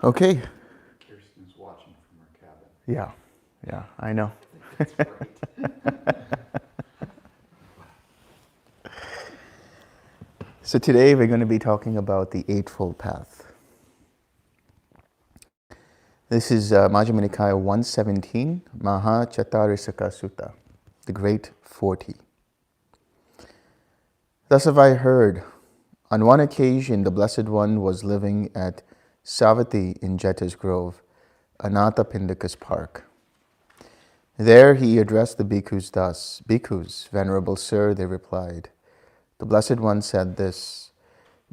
Okay. Kirsten's watching from her cabin. Yeah, I know. That's great. So today we're going to be talking about the Eightfold Path. This is Majjhima Nikaya 117, Maha Chattarisaka Sutta, the Great 40. Thus have I heard, on one occasion the Blessed One was living at Savatthi in Jeta's Grove, Anathapindika's park. There he addressed the bhikkhus thus, "Bhikkhus, Venerable Sir," they replied. The Blessed One said this,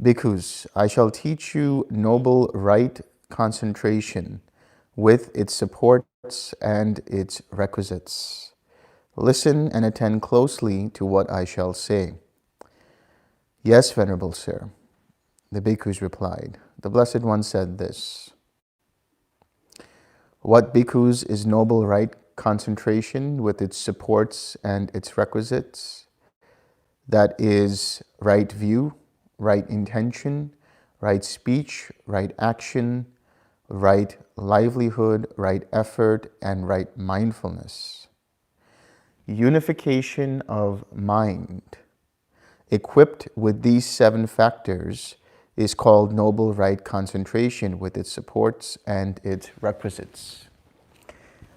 "Bhikkhus, I shall teach you noble right concentration with its supports and its requisites. Listen and attend closely to what I shall say." "Yes, Venerable Sir," the bhikkhus replied. The Blessed One said this, "What, bhikkhus, is noble right concentration with its supports and its requisites? That is right view, right intention, right speech, right action, right livelihood, right effort, and right mindfulness. Unification of mind, equipped with these 7 factors, is called noble right concentration with its supports and its requisites."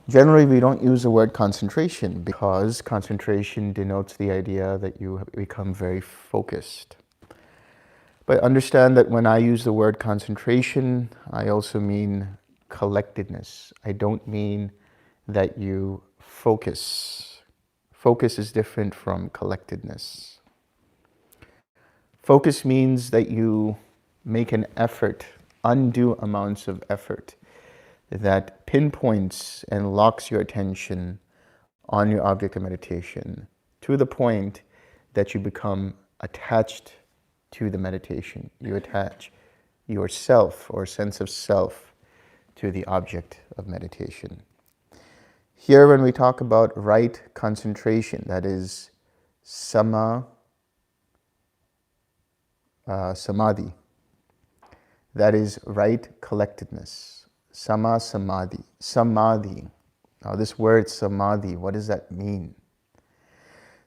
Generally, we don't use the word concentration because concentration denotes the idea that you become very focused. But understand that when I use the word concentration, I also mean collectedness. I don't mean that you focus. Focus is different from collectedness. Focus means that you make an effort, undue amounts of effort, that pinpoints and locks your attention on your object of meditation to the point that you become attached to the meditation. You attach yourself or sense of self to the object of meditation. Here, when we talk about right concentration, that is samadhi. That is right collectedness. Samadhi. Samadhi. Now this word samadhi, what does that mean?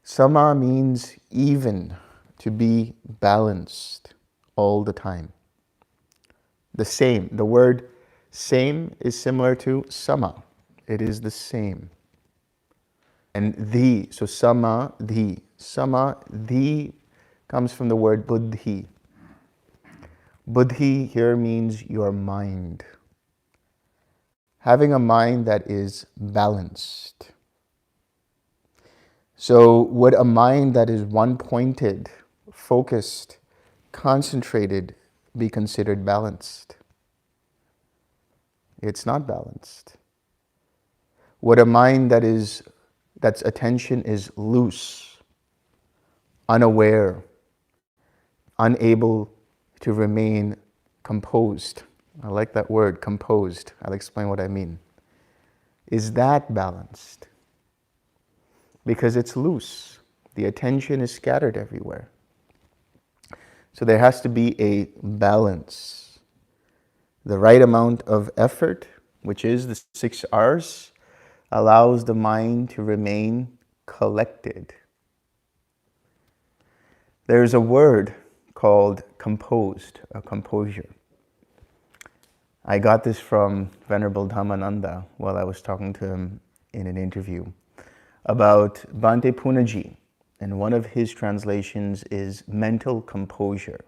Sama means even, to be balanced all the time. The same. The word same is similar to sama. It is the same. And the, so samadhi. Samadhi comes from the word buddhi. Buddhi here means your mind. Having a mind that is balanced. So would a mind that is one-pointed, focused, concentrated be considered balanced? It's not balanced. Would a mind that's attention is loose, unaware, unable to remain composed? I like that word, composed. I'll explain what I mean. Is that balanced? Because it's loose. The attention is scattered everywhere. So there has to be a balance. The right amount of effort, which is the 6 R's, allows the mind to remain collected. There's a word called composed, or composure. I got this from Venerable Dhammananda while I was talking to him in an interview about Bhante Punaji, and one of his translations is mental composure.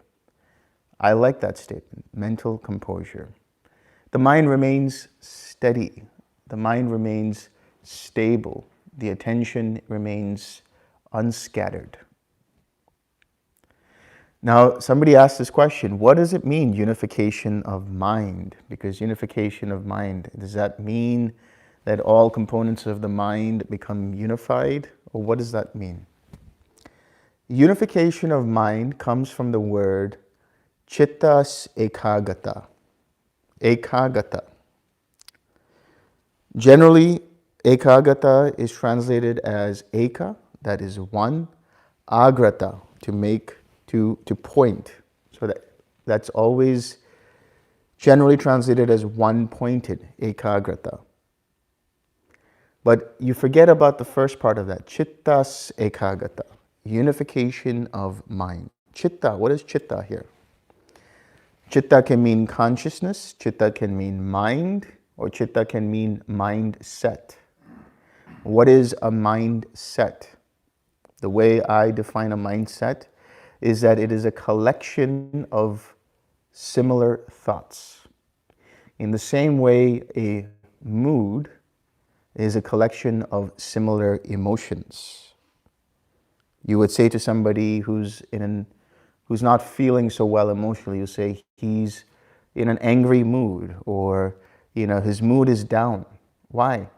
I like that statement, mental composure. The mind remains steady, the mind remains stable, the attention remains unscattered. Now, somebody asked this question, what does it mean, unification of mind? Because unification of mind, does that mean that all components of the mind become unified? Or what does that mean? Unification of mind comes from the word chittas ekagata. Ekagata. Generally, ekagata is translated as eka, that is one, agrata, to make, to point. So that's always generally translated as one-pointed, ekagrata. But you forget about the first part of that, chittas ekagrata, unification of mind. Chitta, what is chitta here? Chitta can mean consciousness, chitta can mean mind, or chitta can mean mindset. What is a mindset? The way I define a mindset is that it is a collection of similar thoughts. In the same way, a mood is a collection of similar emotions. You would say to somebody who's not feeling so well emotionally, you say he's in an angry mood, or his mood is down. Why?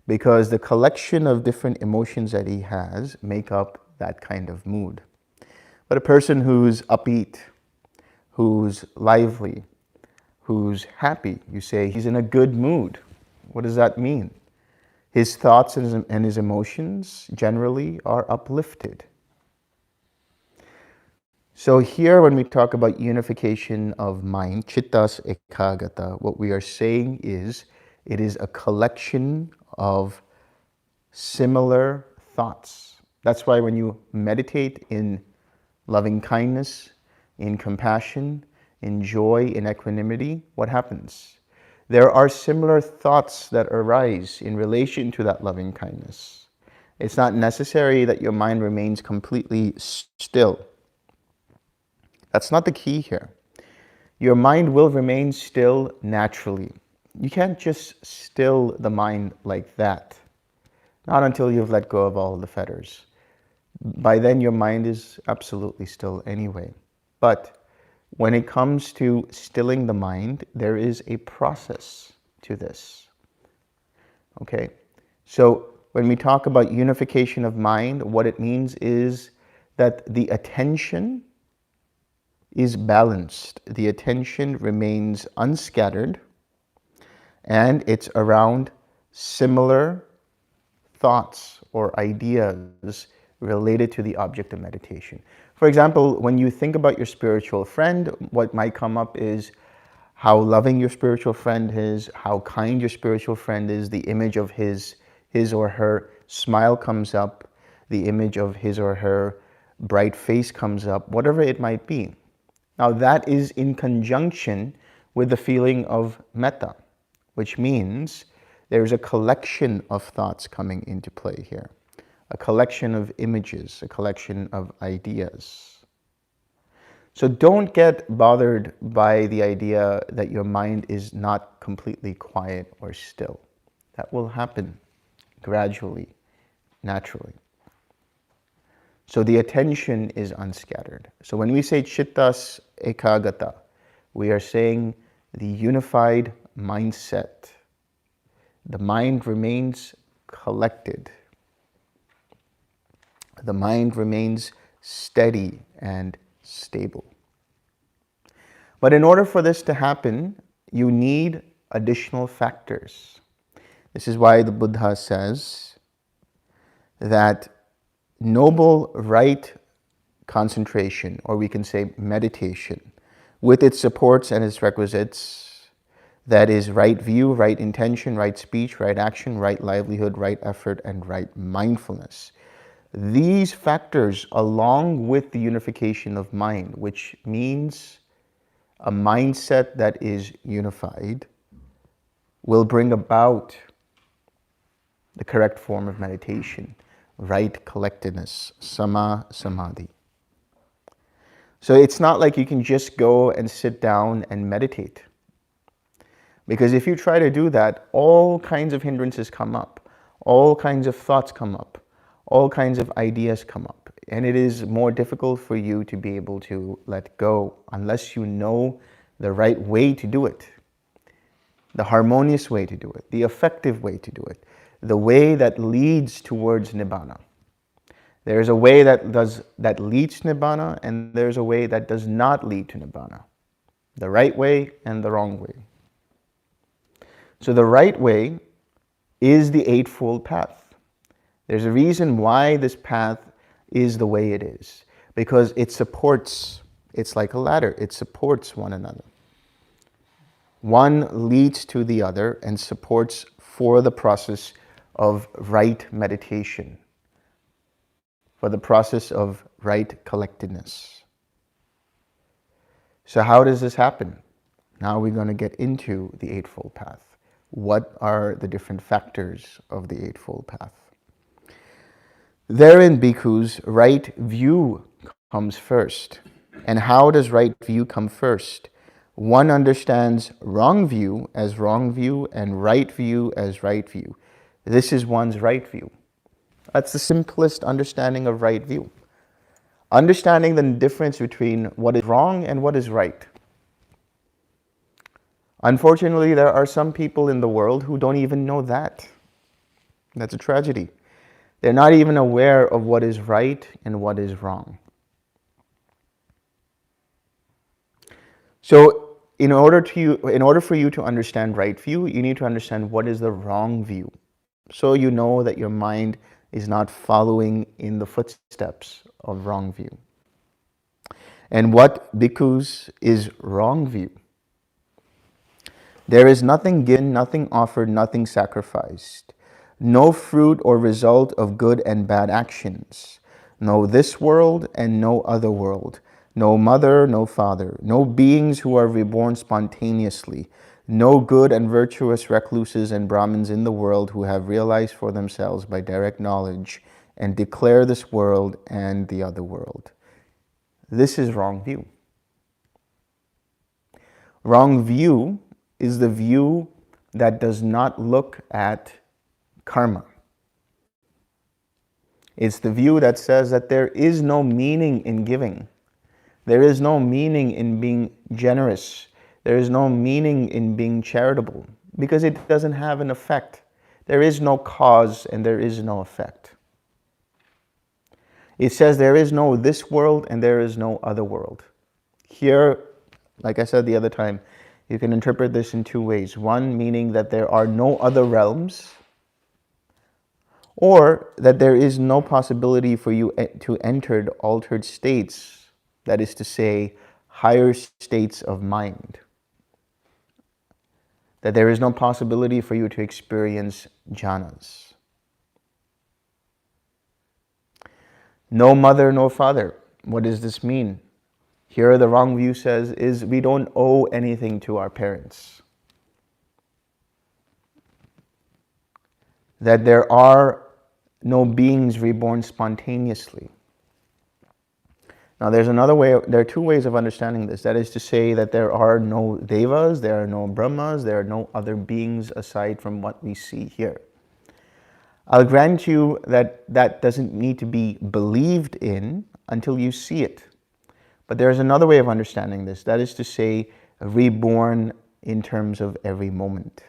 Because the collection of different emotions that he has make up that kind of mood. But a person who's upbeat, who's lively, who's happy, you say he's in a good mood. What does that mean? His thoughts and his emotions generally are uplifted. So here when we talk about unification of mind, chittas ekagata, what we are saying is it is a collection of similar thoughts. That's why when you meditate in loving kindness, in compassion, in joy, in equanimity, what happens? There are similar thoughts that arise in relation to that loving kindness. It's not necessary that your mind remains completely still. That's not the key here. Your mind will remain still naturally. You can't just still the mind like that. Not until you've let go of all the fetters. By then your mind is absolutely still anyway. But when it comes to stilling the mind, there is a process to this. Okay? So when we talk about unification of mind, what it means is that the attention is balanced. The attention remains unscattered, and it's around similar thoughts or ideas related to the object of meditation. For example, when you think about your spiritual friend, what might come up is how loving your spiritual friend is, how kind your spiritual friend is, the image of his or her smile comes up, the image of his or her bright face comes up, whatever it might be. Now that is in conjunction with the feeling of metta, which means there's a collection of thoughts coming into play here, a collection of images, a collection of ideas. So don't get bothered by the idea that your mind is not completely quiet or still. That will happen gradually, naturally. So the attention is unscattered. So when we say chittas ekagata, we are saying the unified mindset. The mind remains collected. The mind remains steady and stable. But in order for this to happen, you need additional factors. This is why the Buddha says that noble right concentration, or we can say meditation, with its supports and its requisites, that is right view, right intention, right speech, right action, right livelihood, right effort, and right mindfulness. These factors, along with the unification of mind, which means a mindset that is unified, will bring about the correct form of meditation, right collectedness, sama samadhi. So it's not like you can just go and sit down and meditate. Because if you try to do that, all kinds of hindrances come up, all kinds of thoughts come up, all kinds of ideas come up. And it is more difficult for you to be able to let go unless you know the right way to do it, the harmonious way to do it, the effective way to do it, the way that leads towards nibbana. There's a way that leads to nibbana, and there's a way that does not lead to nibbana. The right way and the wrong way. So the right way is the Eightfold Path. There's a reason why this path is the way it is. Because it supports, it's like a ladder, it supports one another. One leads to the other and supports for the process of right meditation, for the process of right collectedness. So how does this happen? Now we're going to get into the Eightfold Path. What are the different factors of the Eightfold Path? Therein, bhikkhus, right view comes first. And how does right view come first? One understands wrong view as wrong view and right view as right view. This is one's right view. That's the simplest understanding of right view. Understanding the difference between what is wrong and what is right. Unfortunately, there are some people in the world who don't even know that. That's a tragedy. They're not even aware of what is right and what is wrong. So in order for you to understand right view, you need to understand what is the wrong view. So you know that your mind is not following in the footsteps of wrong view. And what, bhikkhus, is wrong view? There is nothing given, nothing offered, nothing sacrificed. No fruit or result of good and bad actions. No this world and no other world. No mother, no father. No beings who are reborn spontaneously. No good and virtuous recluses and Brahmins in the world who have realized for themselves by direct knowledge and declare this world and the other world. This is wrong view. Wrong view is the view that does not look at karma. It's the view that says that there is no meaning in giving. There is no meaning in being generous. There is no meaning in being charitable because it doesn't have an effect. There is no cause and there is no effect. It says there is no this world and there is no other world. Here, like I said the other time, you can interpret this in two ways. One, meaning that there are no other realms, or that there is no possibility for you to enter altered states, that is to say, higher states of mind. That there is no possibility for you to experience jhanas. No mother, no father. What does this mean? Here the wrong view says is we don't owe anything to our parents. That there are no beings reborn spontaneously. Now there are two ways of understanding this. That is to say that there are no devas, there are no brahmas, there are no other beings aside from what we see here. I'll grant you that that doesn't need to be believed in until you see it. But there's another way of understanding this. That is to say, reborn in terms of every moment.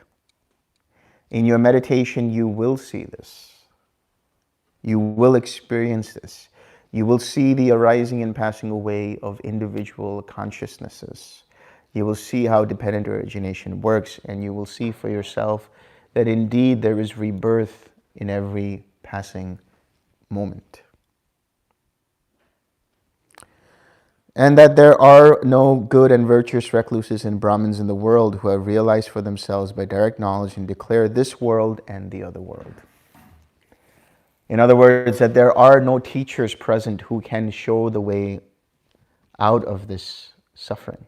In your meditation, you will see this. You will experience this. You will see the arising and passing away of individual consciousnesses. You will see how dependent origination works, and you will see for yourself that indeed there is rebirth in every passing moment. And that there are no good and virtuous recluses and Brahmins in the world who have realized for themselves by direct knowledge and declare this world and the other world. In other words, that there are no teachers present who can show the way out of this suffering.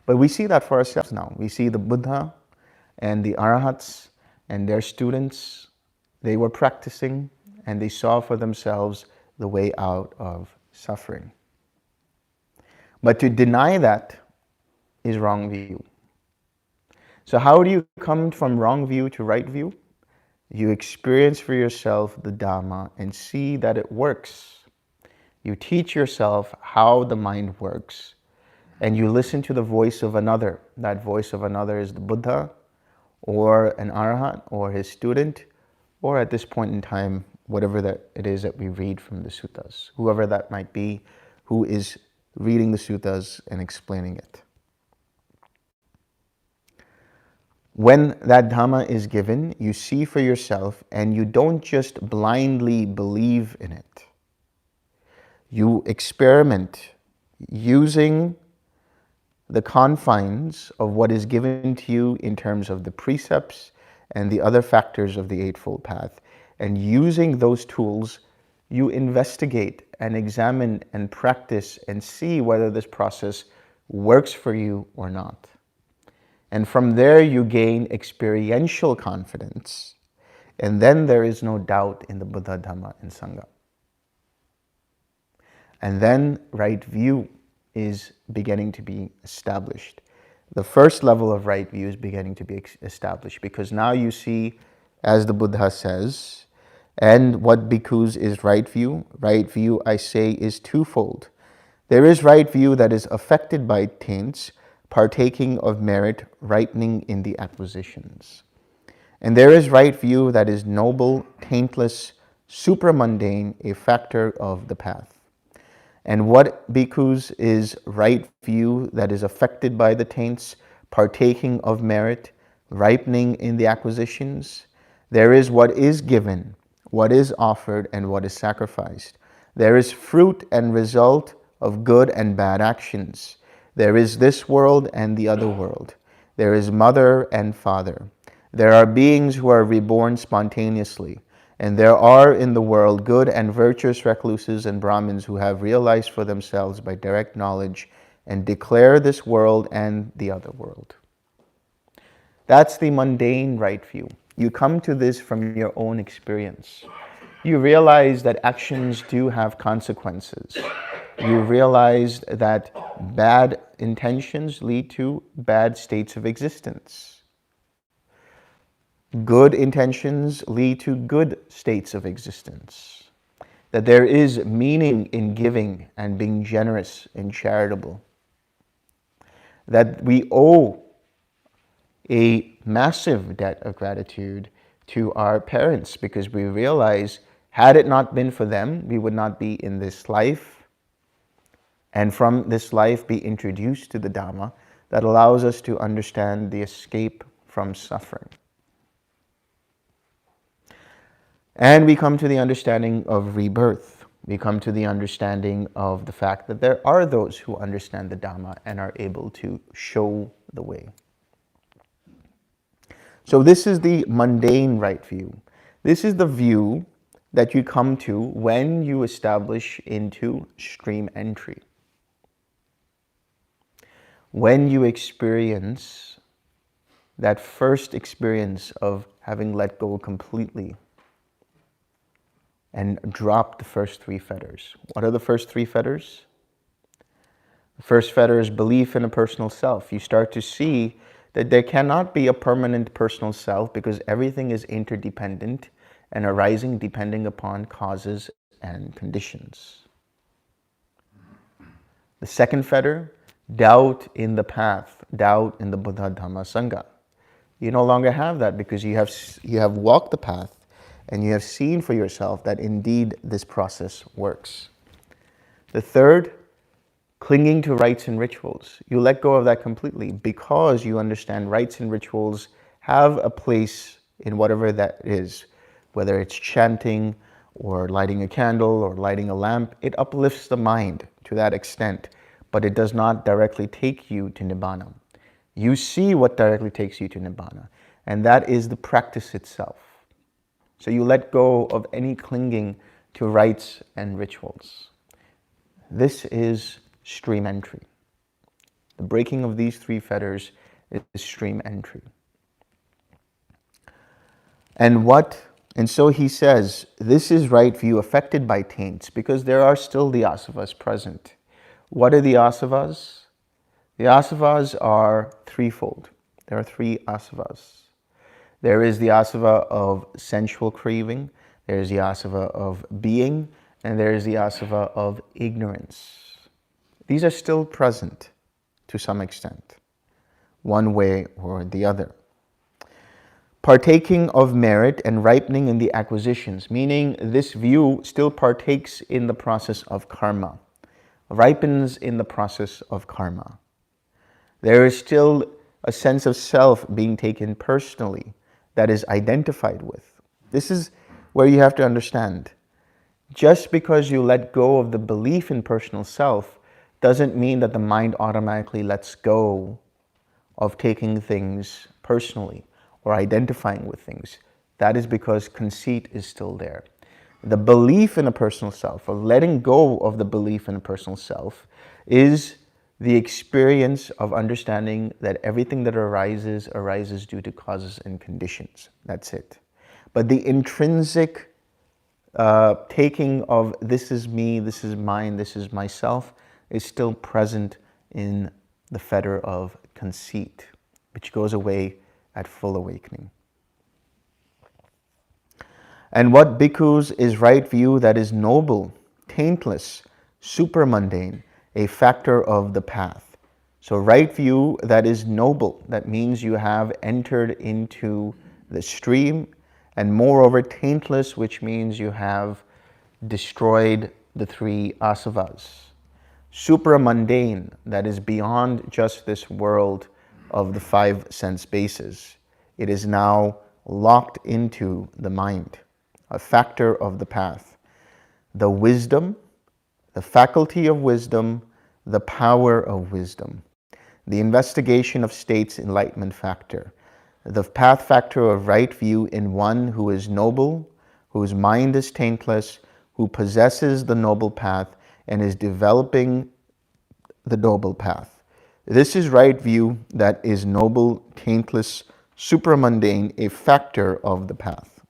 But we see that for ourselves now. We see the Buddha and the Arahats and their students. They were practicing and they saw for themselves the way out of suffering. But to deny that is wrong view. So how do you come from wrong view to right view? You experience for yourself the Dhamma and see that it works. You teach yourself how the mind works, and you listen to the voice of another. That voice of another is the Buddha, or an Arahat, or his student, or at this point in time, whatever that it is that we read from the suttas, whoever that might be, who is reading the suttas and explaining it. When that Dhamma is given, you see for yourself and you don't just blindly believe in it. You experiment using the confines of what is given to you in terms of the precepts and the other factors of the Eightfold Path. And using those tools, you investigate and examine and practice and see whether this process works for you or not. And from there, you gain experiential confidence. And then there is no doubt in the Buddha, Dhamma, and Sangha. And then right view is beginning to be established. The first level of right view is beginning to be established because now you see, as the Buddha says, and what bhikkhus is right view? Right view, I say, is twofold. There is right view that is affected by taints, partaking of merit, ripening in the acquisitions. And there is right view that is noble, taintless, supramundane, a factor of the path. And what bhikkhus is right view that is affected by the taints, partaking of merit, ripening in the acquisitions? There is what is given, what is offered, and what is sacrificed. There is fruit and result of good and bad actions. There is this world and the other world. There is mother and father. There are beings who are reborn spontaneously. And there are in the world good and virtuous recluses and Brahmins who have realized for themselves by direct knowledge and declare this world and the other world. That's the mundane right view. You come to this from your own experience. You realize that actions do have consequences. You realize that bad intentions lead to bad states of existence. Good intentions lead to good states of existence. That there is meaning in giving and being generous and charitable. That we owe a massive debt of gratitude to our parents because we realize, had it not been for them, we would not be in this life. And from this life be introduced to the Dhamma that allows us to understand the escape from suffering. And we come to the understanding of rebirth. We come to the understanding of the fact that there are those who understand the Dhamma and are able to show the way. So this is the mundane right view. This is the view that you come to when you establish into stream entry. When you experience that first experience of having let go completely and drop the first three fetters. What are the first three fetters? The first fetter is belief in a personal self. You start to see that there cannot be a permanent personal self because everything is interdependent and arising depending upon causes and conditions. The second fetter, doubt in the path, doubt in the Buddha, Dhamma, Sangha. You no longer have that because you have walked the path and you have seen for yourself that indeed this process works. The third, clinging to rites and rituals. You let go of that completely because you understand rites and rituals have a place in whatever that is, whether it's chanting or lighting a candle or lighting a lamp. It uplifts the mind to that extent, but it does not directly take you to Nibbana. You see what directly takes you to Nibbana, and that is the practice itself. So you let go of any clinging to rites and rituals. This is stream entry. The breaking of these three fetters is stream entry. And so he says, this is right view affected by taints because there are still the asavas present. What are the asavas? The asavas are threefold. There are three asavas. There is the asava of sensual craving, there is the asava of being, and there is the asava of ignorance. These are still present to some extent, one way or the other. Partaking of merit and ripening in the acquisitions, meaning this view still partakes in the process of karma, ripens in the process of karma. There is still a sense of self being taken personally that is identified with. This is where you have to understand. Just because you let go of the belief in personal self doesn't mean that the mind automatically lets go of taking things personally or identifying with things. That is because conceit is still there. The belief in a personal self, or letting go of the belief in a personal self, is the experience of understanding that everything that arises due to causes and conditions. That's it. But the intrinsic taking of this is me, this is mine, this is myself, is still present in the fetter of conceit, which goes away at full awakening. And what bhikkhus is right view that is noble, taintless, supermundane, a factor of the path. So right view that is noble, that means you have entered into the stream, and moreover taintless, which means you have destroyed the three asavas. Supramundane, that is beyond just this world of the five sense bases. It is now locked into the mind, a factor of the path. The wisdom, the faculty of wisdom, the power of wisdom. The investigation of states enlightenment factor. The path factor of right view in one who is noble, whose mind is taintless, who possesses the noble path and is developing the noble path. This is right view that is noble, taintless, supramundane, a factor of the path.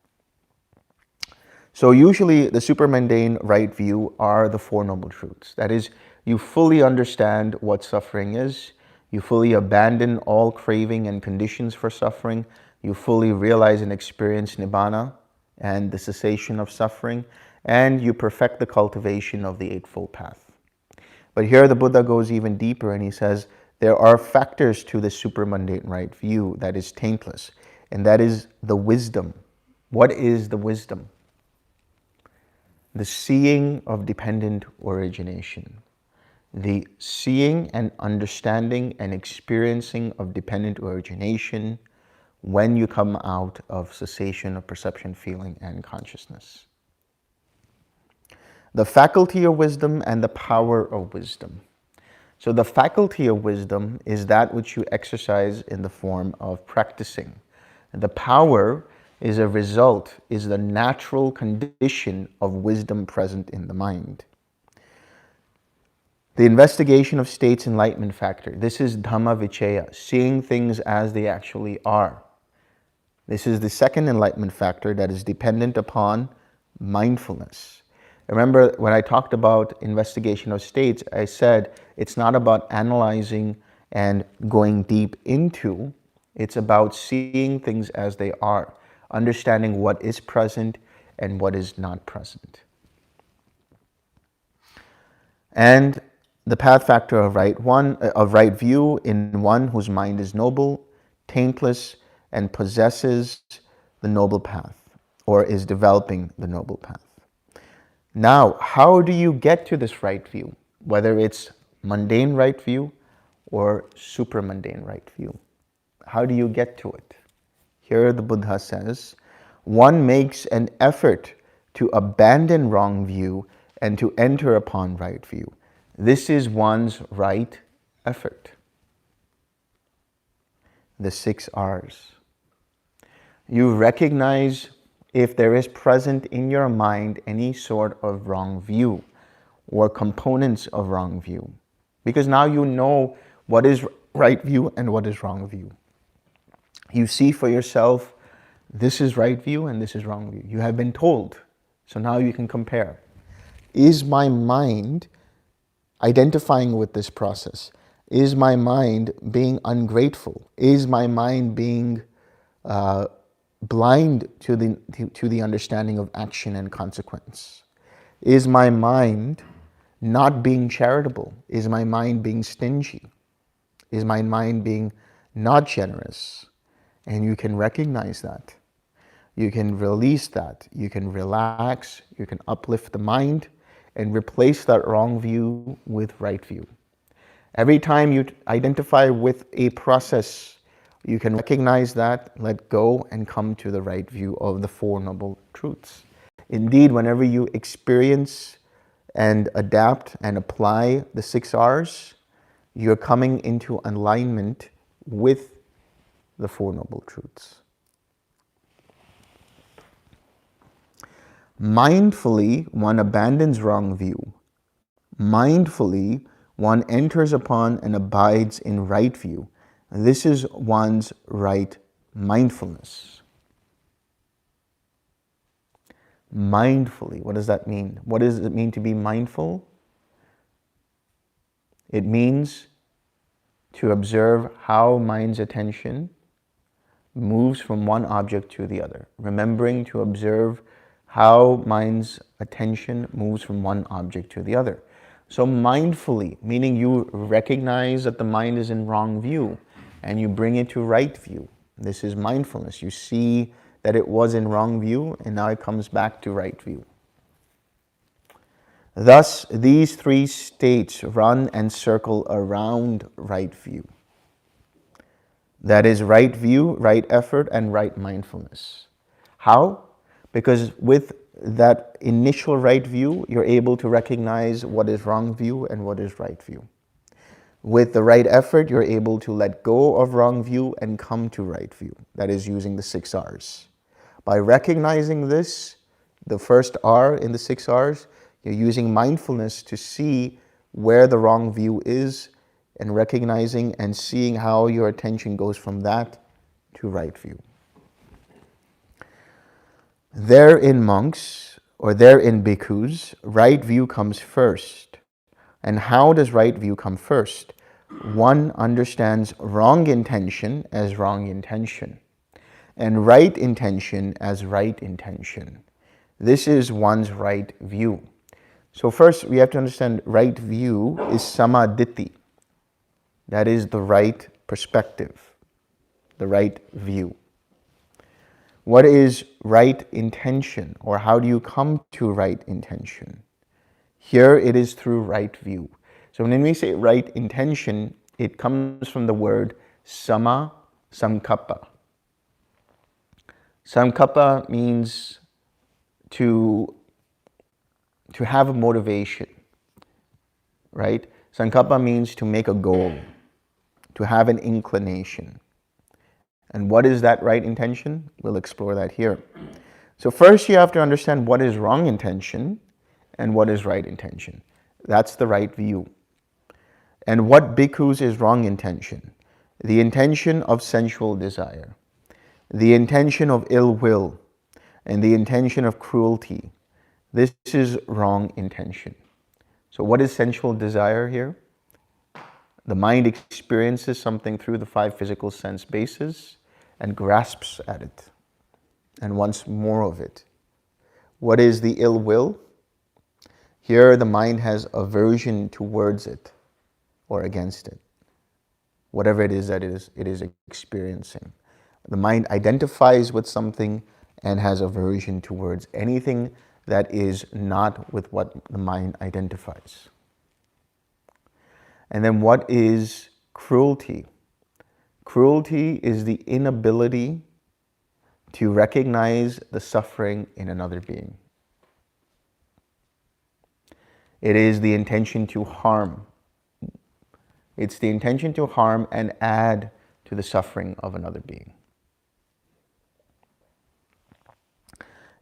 So usually the supermundane right view are the Four Noble Truths. That is, you fully understand what suffering is, you fully abandon all craving and conditions for suffering, you fully realize and experience nibbana and the cessation of suffering, and you perfect the cultivation of the Eightfold Path. But here the Buddha goes even deeper and he says, there are factors to the supermundane right view that is taintless, and that is the wisdom. What is the wisdom? The seeing of dependent origination. The seeing and understanding and experiencing of dependent origination when you come out of cessation of perception, feeling, and consciousness. The faculty of wisdom and the power of wisdom. So the faculty of wisdom is that which you exercise in the form of practicing. The power is a result, is the natural condition of wisdom present in the mind. The investigation of states enlightenment factor. This is Dhamma Vichaya, seeing things as they actually are. This is the second enlightenment factor that is dependent upon mindfulness. Remember when I talked about investigation of states, I said it's not about analyzing and going deep into, it's about seeing things as they are, understanding what is present and what is not present. And the path factor of right view in one whose mind is noble, taintless, and possesses the noble path, or is developing the noble path. Now, how do you get to this right view? Whether it's mundane right view or supramundane right view. How do you get to it? Here the Buddha says, one makes an effort to abandon wrong view and to enter upon right view. This is one's right effort. The 6 R's. You recognize if there is present in your mind any sort of wrong view or components of wrong view. Because now you know what is right view and what is wrong view. You see for yourself, this is right view and this is wrong view. You have been told, so now you can compare. Is my mind identifying with this process? Is my mind being ungrateful? Is my mind being blind to the understanding of action and consequence? Is my mind not being charitable? Is my mind being stingy? Is my mind being not generous? And you can recognize that. You can release that. You can relax. You can uplift the mind and replace that wrong view with right view. Every time you identify with a process, you can recognize that, let go, and come to the right view of the Four Noble Truths. Indeed, whenever you experience and adapt and apply the 6 R's, you're coming into alignment with the Four Noble Truths. Mindfully, one abandons wrong view. Mindfully, one enters upon and abides in right view. This is one's right mindfulness. Mindfully, what does that mean? What does it mean to be mindful? It means to observe how mind's attention moves from one object to the other. Remembering to observe how mind's attention moves from one object to the other. So mindfully, meaning you recognize that the mind is in wrong view and you bring it to right view. This is mindfulness. You see that it was in wrong view and now it comes back to right view. Thus, these 3 states run and circle around right view. That is right view, right effort, and right mindfulness. How? Because with that initial right view, you're able to recognize what is wrong view and what is right view. With the right effort, you're able to let go of wrong view and come to right view. That is using the 6 R's. By recognizing this, the first R in the 6 R's, you're using mindfulness to see where the wrong view is and recognizing and seeing how your attention goes from that to right view. Therein monks, or therein bhikkhus, right view comes first. And how does right view come first? One understands wrong intention as wrong intention, and right intention as right intention. This is one's right view. So first we have to understand right view is samaditthi. That is the right perspective, the right view. What is right intention, or how do you come to right intention? Here it is through right view. So when we say right intention, it comes from the word sama sankappa. Sankappa means to have a motivation, right? Sankappa means to make a goal, to have an inclination. And what is that right intention? We'll explore that here. So first you have to understand what is wrong intention and what is right intention. That's the right view. And what bhikkhus is wrong intention? The intention of sensual desire, the intention of ill will, and the intention of cruelty. This is wrong intention. So what is sensual desire here? The mind experiences something through the 5 physical sense bases and grasps at it and wants more of it. What is the ill will? Here the mind has aversion towards it or against it, whatever it is that it is experiencing. The mind identifies with something and has aversion towards anything that is not with what the mind identifies. And then what is cruelty? Cruelty is the inability to recognize the suffering in another being. It is the intention to harm. It's the intention to harm and add to the suffering of another being.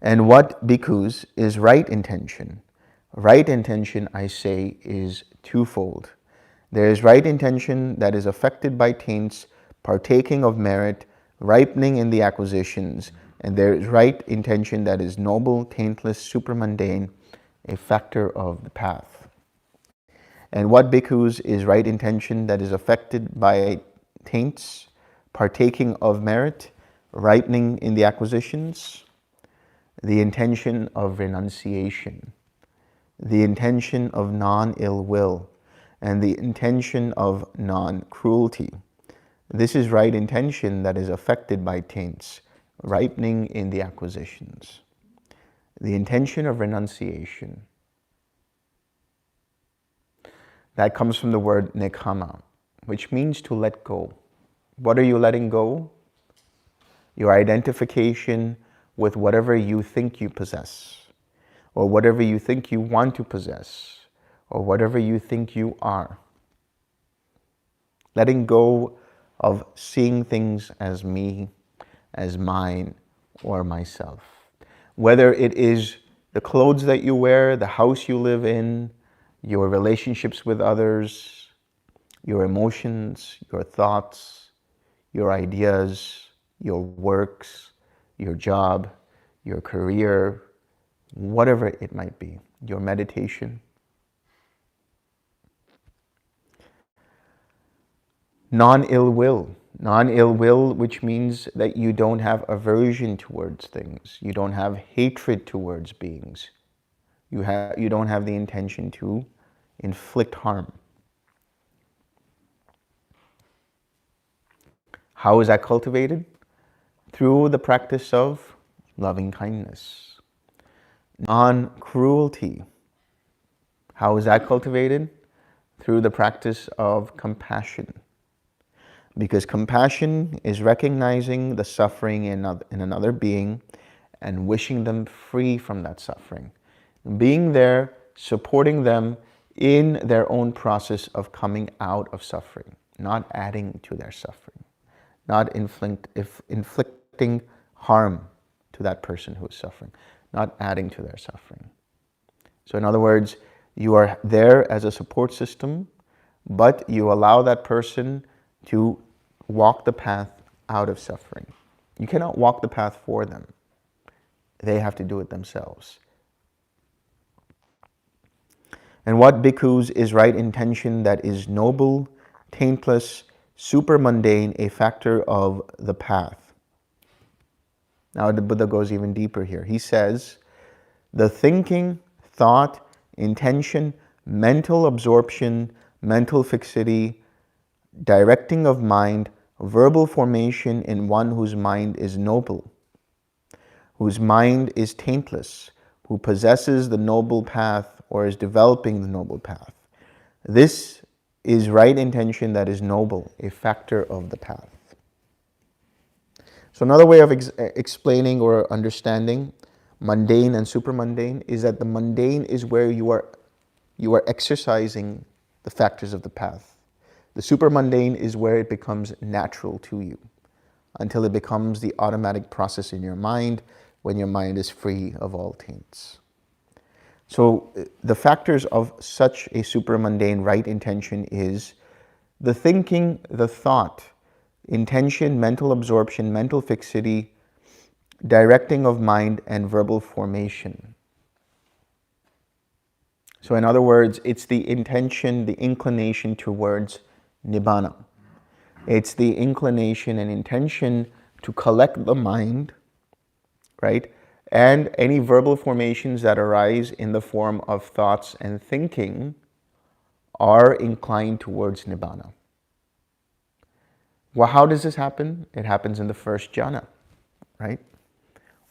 And what bhikkhus is right intention? Right intention, I say, is twofold. There is right intention that is affected by taints, partaking of merit, ripening in the acquisitions, and there is right intention that is noble, taintless, supramundane, a factor of the path. And what bhikkhus is right intention that is affected by taints, partaking of merit, ripening in the acquisitions? The intention of renunciation, the intention of non-ill will, and the intention of non-cruelty. This is right intention that is affected by taints, ripening in the acquisitions. The intention of renunciation. That comes from the word nekkhamma, which means to let go. What are you letting go? Your identification with whatever you think you possess, or whatever you think you want to possess, or whatever you think you are. Letting go of seeing things as me, as mine, or myself. Whether it is the clothes that you wear, the house you live in, your relationships with others, your emotions, your thoughts, your ideas, your works, your job, your career, whatever it might be, your meditation. Non-ill will, which means that you don't have aversion towards things. You don't have hatred towards beings. You don't have the intention to inflict harm. How is that cultivated? Through the practice of loving kindness. Non-cruelty. How is that cultivated? Through the practice of compassion. Because compassion is recognizing the suffering in another being and wishing them free from that suffering. Being there, supporting them in their own process of coming out of suffering, not adding to their suffering, not inflicting harm to that person who is suffering, not adding to their suffering. So in other words, you are there as a support system, but you allow that person to walk the path out of suffering. You cannot walk the path for them. They have to do it themselves. And what bhikkhus is right intention that is noble, taintless, super mundane, a factor of the path. Now the Buddha goes even deeper here. He says, the thinking, thought, intention, mental absorption, mental fixity, directing of mind, verbal formation in one whose mind is noble, whose mind is taintless, who possesses the noble path or is developing the noble path. This is right intention that is noble, a factor of the path. So another way of explaining or understanding mundane and super mundane is that the mundane is where you are exercising the factors of the path. The super mundane is where it becomes natural to you until it becomes the automatic process in your mind when your mind is free of all taints. So the factors of such a super mundane right intention is the thinking, the thought, intention, mental absorption, mental fixity, directing of mind, and verbal formation. So in other words, it's the intention, the inclination towards nibbana. It's the inclination and intention to collect the mind, right? And any verbal formations that arise in the form of thoughts and thinking are inclined towards nibbana. Well, how does this happen? It happens in the first jhana, right?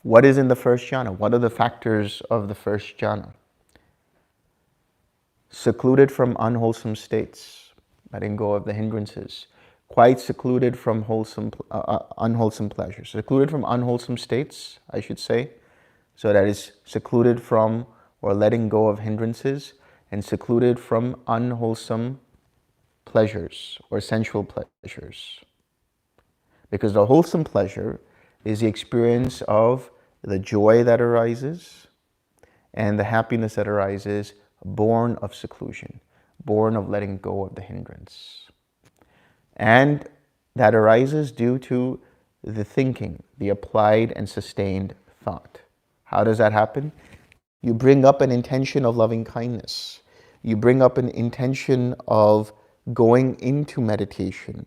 What is in the first jhana? What are the factors of the first jhana? Secluded from unwholesome states, letting go of the hindrances, quite secluded from unwholesome pleasures. Secluded from unwholesome states, I should say. So that is secluded from or letting go of hindrances, and secluded from unwholesome pleasures or sensual pleasures. Because the wholesome pleasure is the experience of the joy that arises and the happiness that arises born of seclusion, born of letting go of the hindrance. And that arises due to the thinking, the applied and sustained thought. How does that happen? You bring up an intention of loving kindness. You bring up an intention of going into meditation,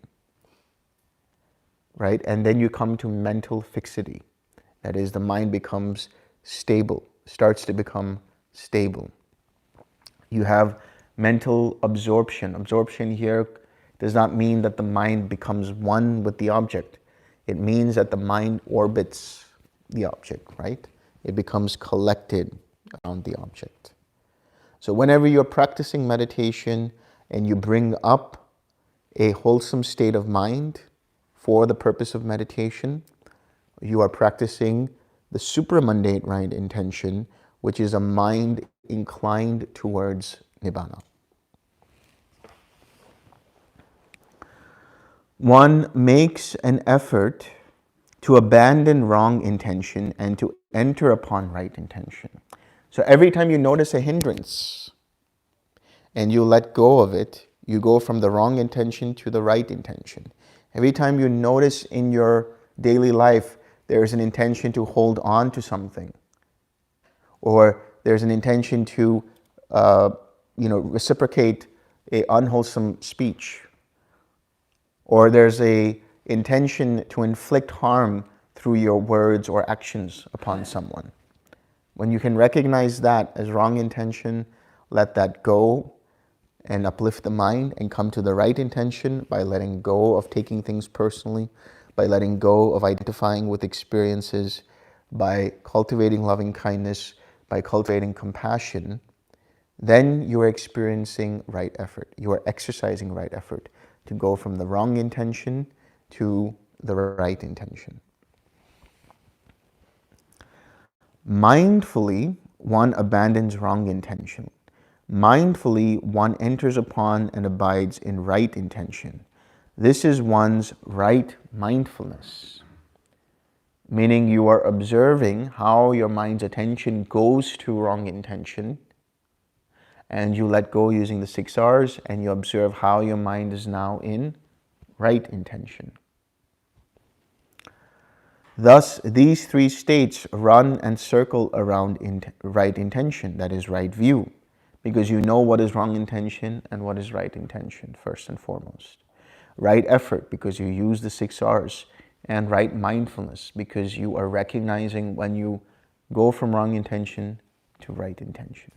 right? And then you come to mental fixity. That is, the mind becomes stable, starts to become stable. You have mental absorption. Absorption here does not mean that the mind becomes one with the object. It means that the mind orbits the object, right? It becomes collected around the object. So whenever you're practicing meditation and you bring up a wholesome state of mind for the purpose of meditation, you are practicing the supramundane right intention, which is a mind inclined towards nibbana. One makes an effort to abandon wrong intention and to enter upon right intention. So every time you notice a hindrance and you let go of it, you go from the wrong intention to the right intention. Every time you notice in your daily life there's an intention to hold on to something, or there's an intention to reciprocate a unwholesome speech, or there's a intention to inflict harm through your words or actions upon someone. When you can recognize that as wrong intention, let that go and uplift the mind and come to the right intention by letting go of taking things personally, by letting go of identifying with experiences, by cultivating loving kindness, by cultivating compassion. Then you are experiencing right effort. You are exercising right effort to go from the wrong intention to the right intention. Mindfully, one abandons wrong intention. Mindfully, one enters upon and abides in right intention. This is one's right mindfulness, meaning you are observing how your mind's attention goes to wrong intention, and you let go using the 6 R's, and you observe how your mind is now in right intention. Thus, these 3 states run and circle around right intention, that is right view, because you know what is wrong intention and what is right intention, first and foremost. Right effort, because you use the 6 R's, and right mindfulness, because you are recognizing when you go from wrong intention to right intention.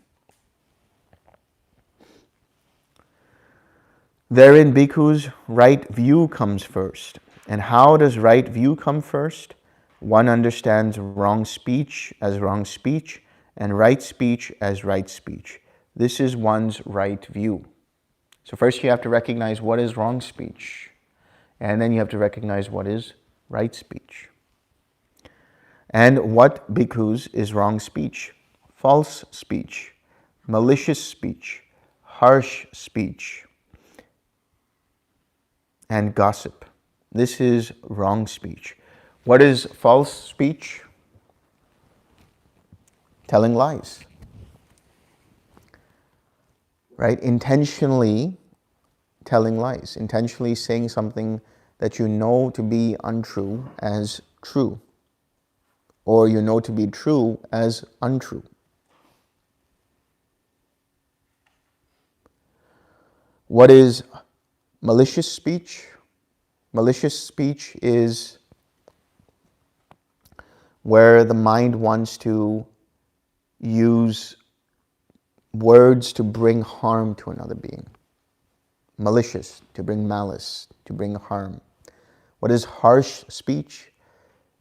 Therein, bhikkhus, right view comes first. And how does right view come first? One understands wrong speech as wrong speech and right speech as right speech. This is one's right view. So first you have to recognize what is wrong speech, and then you have to recognize what is right speech. And what, bhikkhus, is wrong speech? False speech, malicious speech, harsh speech, and gossip. This is wrong speech. What is false speech? Telling lies. Right? Intentionally telling lies. Intentionally saying something that you know to be untrue as true. Or you know to be true as untrue. What is malicious speech? Malicious speech is where the mind wants to use words to bring harm to another being. Malicious, to bring malice, to bring harm. What is harsh speech?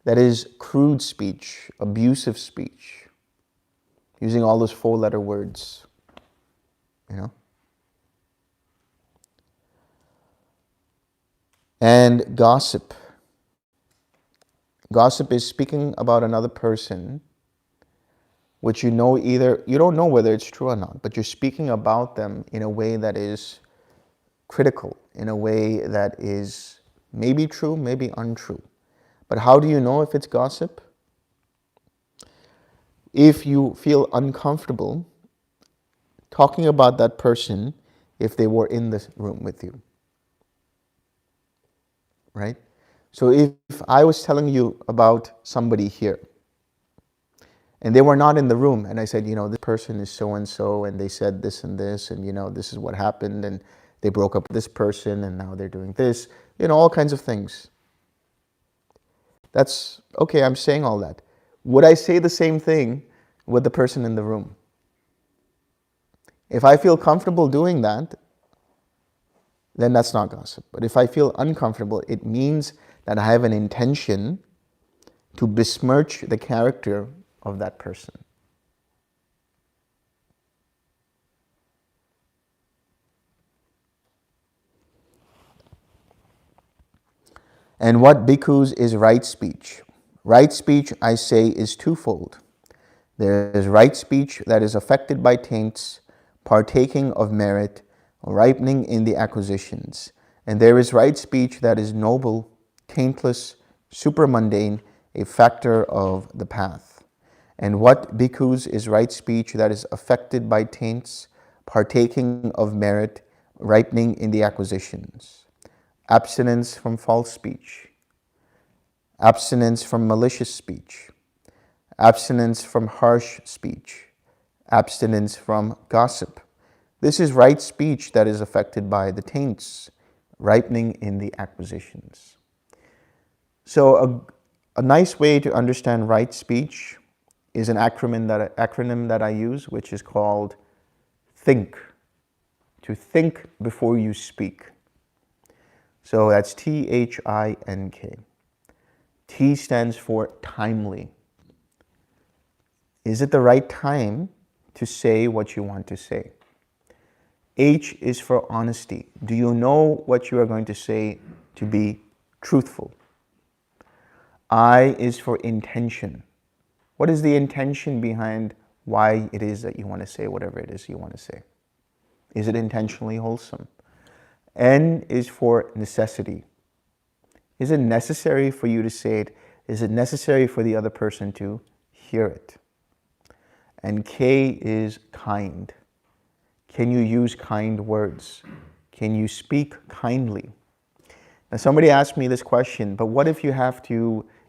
That is crude speech, abusive speech, using all those 4-letter words, And gossip. Gossip is speaking about another person, which you don't know whether it's true or not, but you're speaking about them in a way that is critical, in a way that is maybe true, maybe untrue. But how do you know if it's gossip? If you feel uncomfortable talking about that person if they were in this room with you, right? So if I was telling you about somebody here, and they were not in the room, and I said, this person is so-and-so, and they said this and this, and this is what happened, and they broke up with this person, and now they're doing this, all kinds of things. That's, okay, I'm saying all that. Would I say the same thing with the person in the room? If I feel comfortable doing that, then that's not gossip. But if I feel uncomfortable, it means that I have an intention to besmirch the character of that person. And what, bhikkhus, is right speech? Right speech, I say, is twofold. There is right speech that is affected by taints, partaking of merit, ripening in the acquisitions. And there is right speech that is noble, taintless, supramundane, a factor of the path. And what bhikkhus is right speech that is affected by taints, partaking of merit, ripening in the acquisitions. Abstinence from false speech, abstinence from malicious speech, abstinence from harsh speech, abstinence from gossip. This is right speech that is affected by the taints, ripening in the acquisitions. So a nice way to understand right speech is an acronym that I use, which is called THINK. To think before you speak. So that's THINK. T stands for timely. Is it the right time to say what you want to say? H is for honesty. Do you know what you are going to say to be truthful? I is for intention. What is the intention behind why it is that you want to say whatever it is you want to say? Is it intentionally wholesome? N is for necessity. Is it necessary for you to say it? Is it necessary for the other person to hear it? And K is kind. Can you use kind words? Can you speak kindly? Now somebody asked me this question, but what if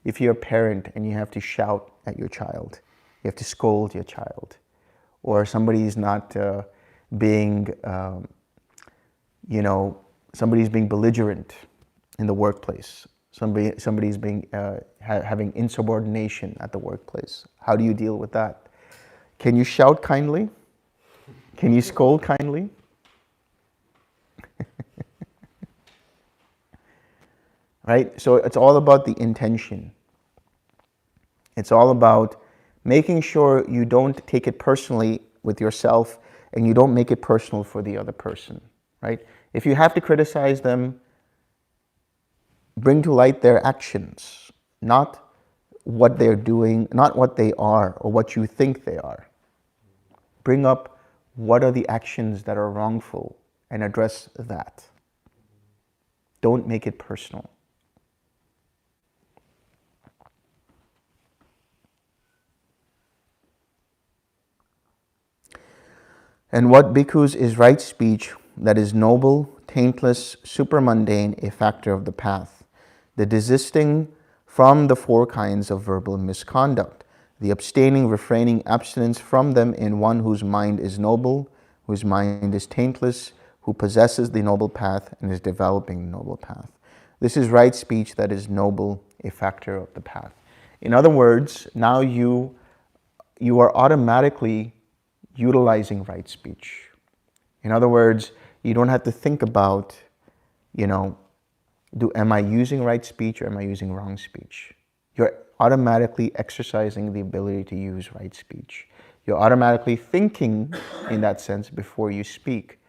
if you're a parent and you have to shout at your child? You have to scold your child. Or somebody's not being, somebody's being belligerent in the workplace. Somebody's being having insubordination at the workplace. How do you deal with that? Can you shout kindly? Can you scold kindly? Right? So it's all about the intention. It's all about making sure you don't take it personally with yourself and you don't make it personal for the other person, right? If you have to criticize them, bring to light their actions, not what they're doing, not what they are or what you think they are. Bring up what are the actions that are wrongful and address that. Don't make it personal. And what bhikkhus is right speech that is noble, taintless, supramundane, a factor of the path. The desisting from the four kinds of verbal misconduct. The abstaining, refraining, abstinence from them in one whose mind is noble, whose mind is taintless, who possesses the noble path and is developing the noble path. This is right speech that is noble, a factor of the path. In other words, now you are automatically utilizing right speech. In other words, you don't have to think about, am I using right speech or am I using wrong speech? You're automatically exercising the ability to use right speech. You're automatically thinking in that sense before you speak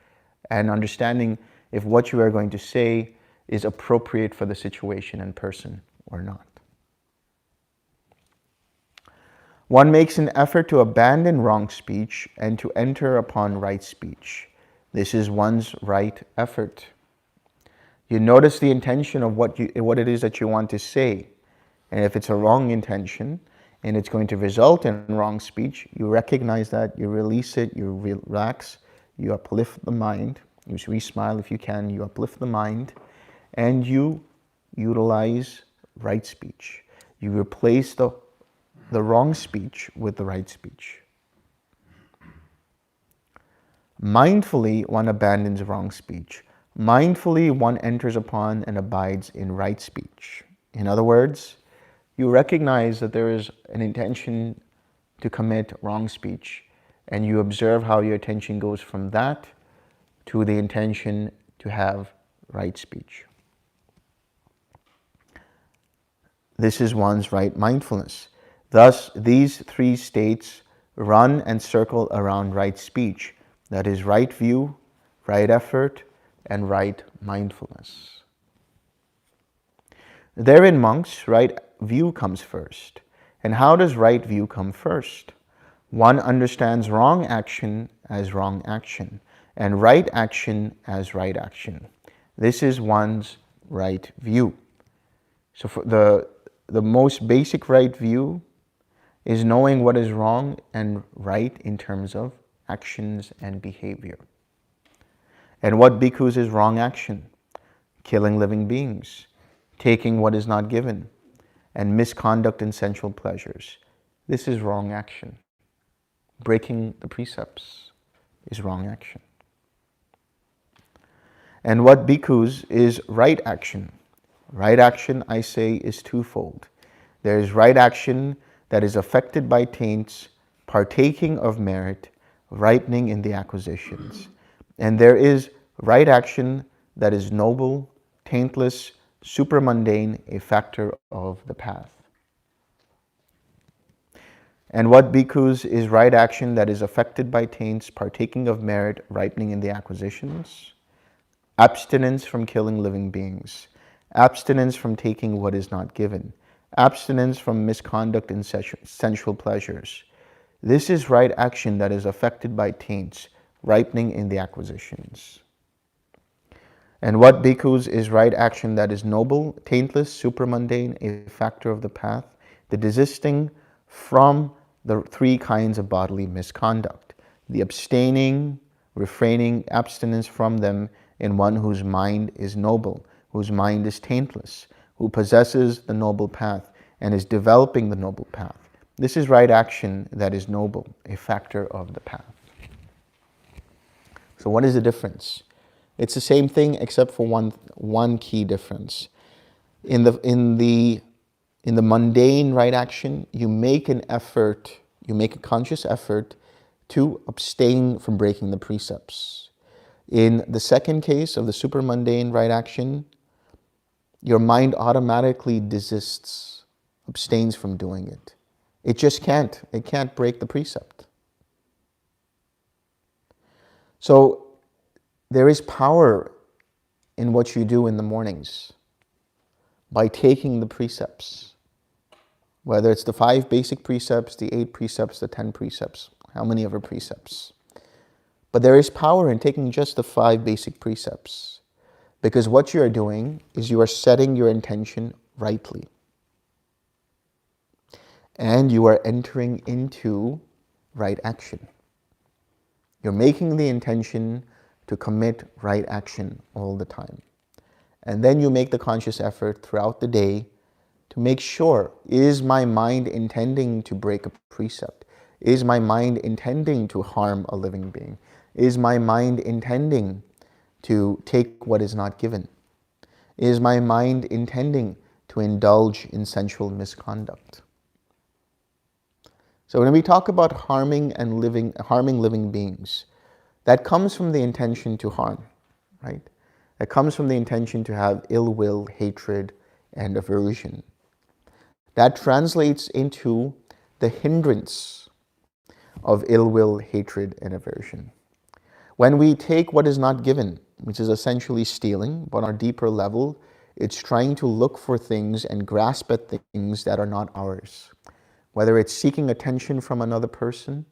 and understanding if what you are going to say is appropriate for the situation and person or not. One makes an effort to abandon wrong speech and to enter upon right speech. This is one's right effort. You notice the intention of what it is that you want to say. And if it's a wrong intention and it's going to result in wrong speech, you recognize that, you release it, you relax, you uplift the mind, you smile if you can, you uplift the mind, and you utilize right speech. You replace the wrong speech with the right speech. Mindfully, one abandons wrong speech. Mindfully, one enters upon and abides in right speech. In other words, you recognize that there is an intention to commit wrong speech, and you observe how your attention goes from that to the intention to have right speech. This is one's right mindfulness. Thus, these three states run and circle around right speech. That is right view, right effort, and right mindfulness. Therein, monks, right view comes first. And how does right view come first? One understands wrong action as wrong action and right action as right action. This is one's right view. So for the most basic right view is knowing what is wrong and right in terms of actions and behavior. And what bhikkhus is wrong action? Killing living beings, taking what is not given, and misconduct in sensual pleasures. This is wrong action. Breaking the precepts is wrong action. And what bhikkhus is right action? Right action, I say, is twofold. There is right action that is affected by taints, partaking of merit, ripening in the acquisitions. And there is right action that is noble, taintless, supramundane, a factor of the path. And what bhikkhus is right action that is affected by taints, partaking of merit, ripening in the acquisitions? Abstinence from killing living beings. Abstinence from taking what is not given. Abstinence from misconduct in sensual pleasures. This is right action that is affected by taints, ripening in the acquisitions. And what bhikkhus is right action that is noble, taintless, supramundane, a factor of the path? The desisting from the three kinds of bodily misconduct. The abstaining, refraining, abstinence from them in one whose mind is noble, whose mind is taintless, who possesses the noble path and is developing the noble path. This is right action that is noble, a factor of the path. So what is the difference? It's the same thing except for one key difference. In the mundane right action, you make an effort, you make a conscious effort to abstain from breaking the precepts. In the second case of the supramundane right action, your mind automatically desists, abstains from doing it. It just can't. It can't break the precept. So there is power in what you do in the mornings by taking the precepts. Whether it's the 5 basic precepts, the 8 precepts, the 10 precepts, how many ever precepts. But there is power in taking just the 5 basic precepts, because what you are doing is you are setting your intention rightly. And you are entering into right action. You're making the intention to commit right action all the time. And then you make the conscious effort throughout the day to make sure, is my mind intending to break a precept? Is my mind intending to harm a living being? Is my mind intending to take what is not given? Is my mind intending to indulge in sensual misconduct? So when we talk about harming living beings, that comes from the intention to harm, right? That comes from the intention to have ill will, hatred, and aversion. That translates into the hindrance of ill will, hatred, and aversion. When we take what is not given, which is essentially stealing, but on a deeper level, it's trying to look for things and grasp at things that are not ours. Whether it's seeking attention from another person,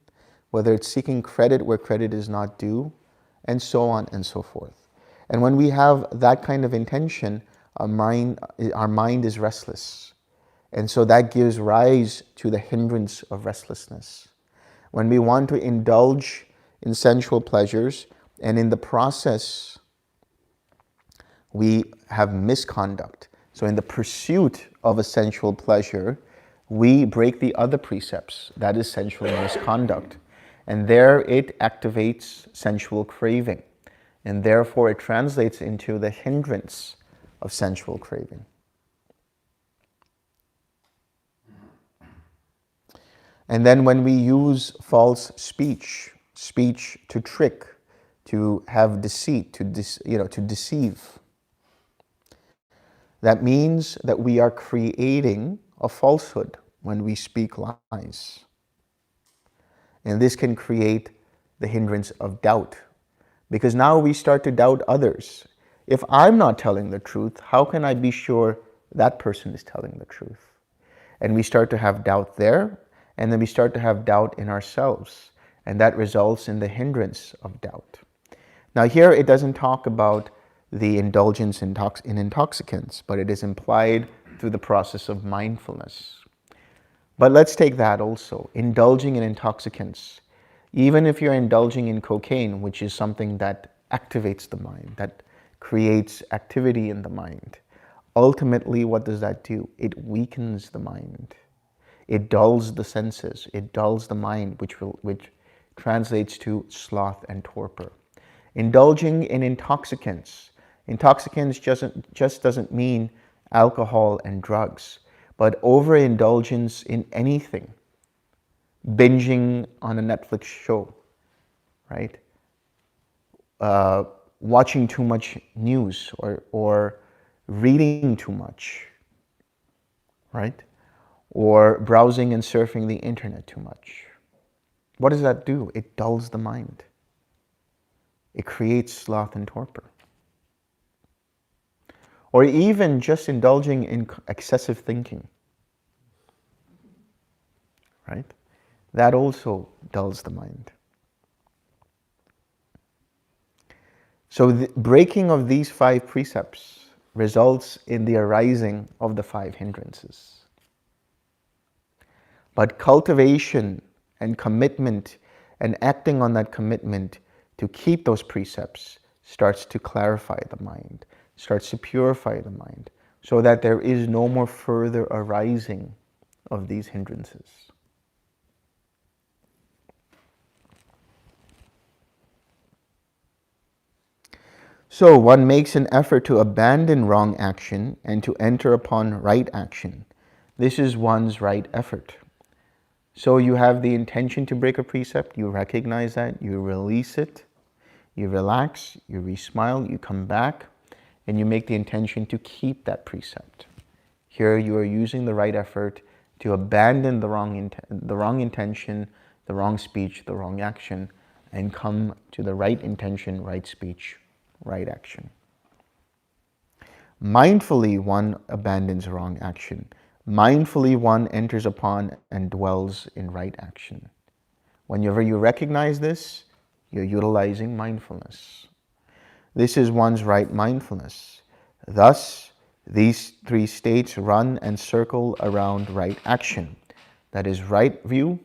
whether it's seeking credit where credit is not due, and so on and so forth. And when we have that kind of intention, our mind is restless. And so that gives rise to the hindrance of restlessness. When we want to indulge in sensual pleasures, and in the process, we have misconduct. So in the pursuit of a sensual pleasure, we break the other precepts, that is sensual misconduct. And there it activates sensual craving. And therefore it translates into the hindrance of sensual craving. And then when we use false speech to trick, to have deceit, to deceive, that means that we are creating a falsehood when we speak lies. And this can create the hindrance of doubt, because now we start to doubt others. If I'm not telling the truth, how can I be sure that person is telling the truth? And we start to have doubt there, and then we start to have doubt in ourselves, and that results in the hindrance of doubt. Now here it doesn't talk about the indulgence in intoxicants, but it is implied through the process of mindfulness. But let's take that also, indulging in intoxicants. Even if you're indulging in cocaine, which is something that activates the mind, that creates activity in the mind, ultimately what does that do? It weakens the mind. It dulls the senses. It dulls the mind, which translates to sloth and torpor. Indulging in intoxicants. Intoxicants just doesn't mean alcohol and drugs, but overindulgence in anything. Binging on a Netflix show, right? Watching too much news or reading too much, right? Or browsing and surfing the internet too much. What does that do? It dulls the mind. It creates sloth and torpor. Or even just indulging in excessive thinking, right? That also dulls the mind. So the breaking of these 5 precepts results in the arising of the 5 hindrances. But cultivation and commitment and acting on that commitment to keep those precepts starts to clarify the mind, starts to purify the mind, so that there is no more further arising of these hindrances. So one makes an effort to abandon wrong action and to enter upon right action. This is one's right effort. So you have the intention to break a precept, you recognize that, you release it, you relax, you re-smile, you come back, and you make the intention to keep that precept. Here you are using the right effort to abandon the wrong intention, the wrong speech, the wrong action, and come to the right intention, right speech, right action. Mindfully, one abandons wrong action. Mindfully, one enters upon and dwells in right action. Whenever you recognize this, you're utilizing mindfulness. This is one's right mindfulness. Thus, these 3 states run and circle around right action. That is right view,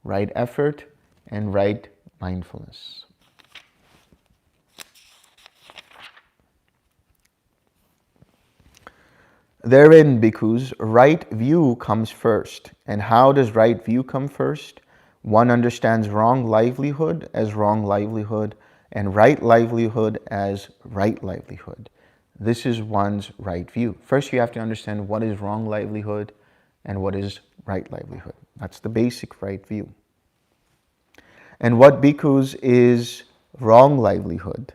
right effort, and right mindfulness. Therein, bhikkhus, right view comes first. And how does right view come first? One understands wrong livelihood as wrong livelihood and right livelihood as right livelihood. This is one's right view. First, you have to understand what is wrong livelihood and what is right livelihood. That's the basic right view. And what, bhikkhus, is wrong livelihood?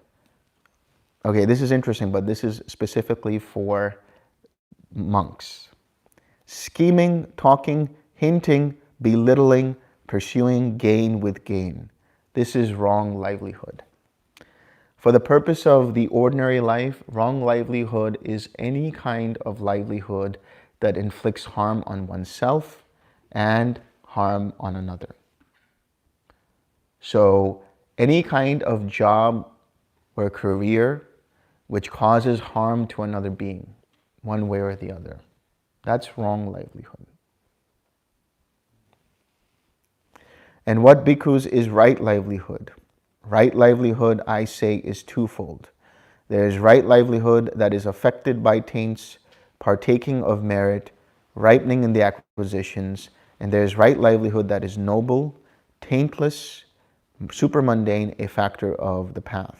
Okay, this is interesting, but this is specifically for monks. Scheming, talking, hinting, belittling, pursuing gain with gain. This is wrong livelihood. For the purpose of the ordinary life, wrong livelihood is any kind of livelihood that inflicts harm on oneself and harm on another. So any kind of job or career which causes harm to another being, one way or the other, that's wrong livelihood. And what, bhikkhus, is right livelihood? Right livelihood, I say, is twofold. There is right livelihood that is affected by taints, partaking of merit, ripening in the acquisitions, and there is right livelihood that is noble, taintless, super mundane, a factor of the path.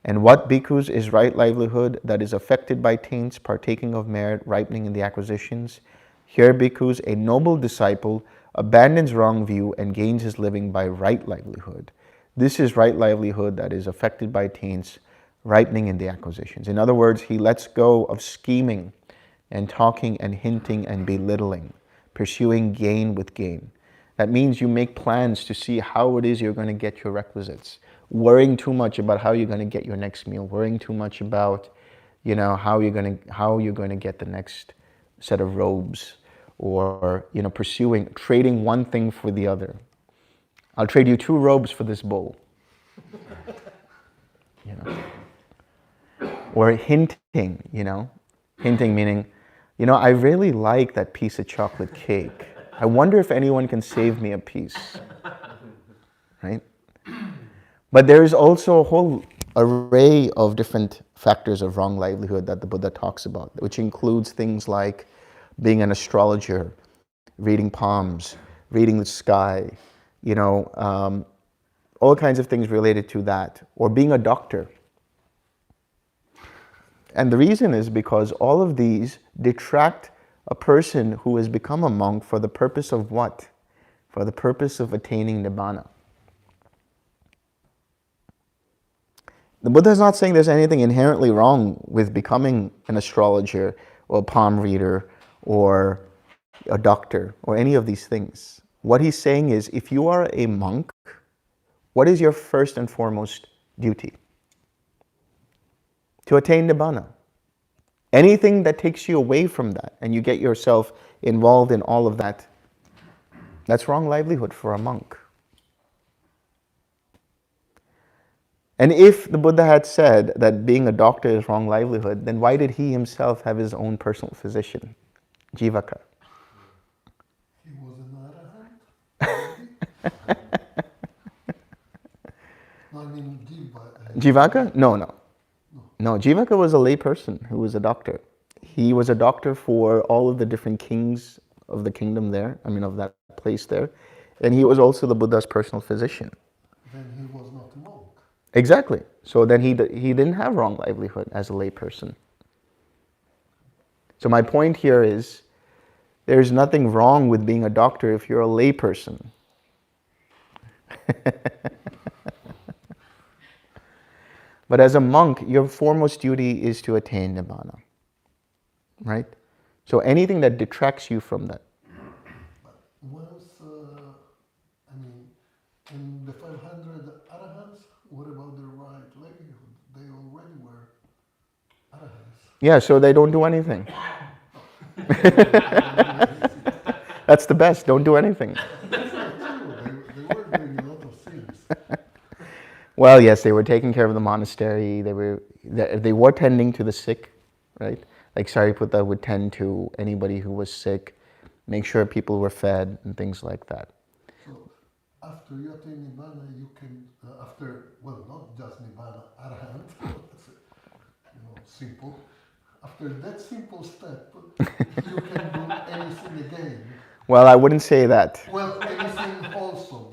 And what, bhikkhus, is right livelihood that is affected by taints, partaking of merit, ripening in the acquisitions? Here, bhikkhus, a noble disciple abandons wrong view and gains his living by right livelihood. This is right livelihood that is affected by taints, ripening in the acquisitions. In other words, he lets go of scheming and talking and hinting and belittling, pursuing gain with gain. That means you make plans to see how it is you're going to get your requisites, worrying too much about how you're going to get your next meal, worrying too much about, how you're going to get the next set of robes, or trading one thing for the other. I'll trade you 2 robes for this bowl. Or hinting, hinting meaning, I really like that piece of chocolate cake. I wonder if anyone can save me a piece, right? But there's also a whole array of different factors of wrong livelihood that the Buddha talks about, which includes things like being an astrologer, reading palms, reading the sky, all kinds of things related to that, or being a doctor. And the reason is because all of these detract a person who has become a monk for the purpose of what? For the purpose of attaining Nibbana. The Buddha is not saying there's anything inherently wrong with becoming an astrologer or a palm reader or a doctor or any of these things. What he's saying is, if you are a monk, what is your first and foremost duty? To attain Nibbana. Anything that takes you away from that and you get yourself involved in all of that, that's wrong livelihood for a monk. And if the Buddha had said that being a doctor is wrong livelihood, then why did he himself have his own personal physician, Jivaka? He was an arahant? No, I mean Jivaka? No, Jivaka was a lay person who was a doctor. He was a doctor for all of the different kings of the kingdom there, of that place there. And he was also the Buddha's personal physician. Then he was not a monk. Exactly. So then he didn't have wrong livelihood as a lay person. So my point here is, there's nothing wrong with being a doctor if you're a lay person. But as a monk, your foremost duty is to attain Nibbana. Right? So anything that detracts you from that. But once, in the 500 arahants, what about their right livelihood? They already were arahants. Yeah, so they don't do anything. That's the best, don't do anything. That's not true. They were doing a lot of things. Well, yes, they were taking care of the monastery. They were tending to the sick, right? Like Sariputta would tend to anybody who was sick, make sure people were fed and things like that. So after you attain Nibbana, you can, not just Nibbana, arahant, that's simple. After that simple step, you can do anything again. Well, I wouldn't say that. Well, anything wholesome.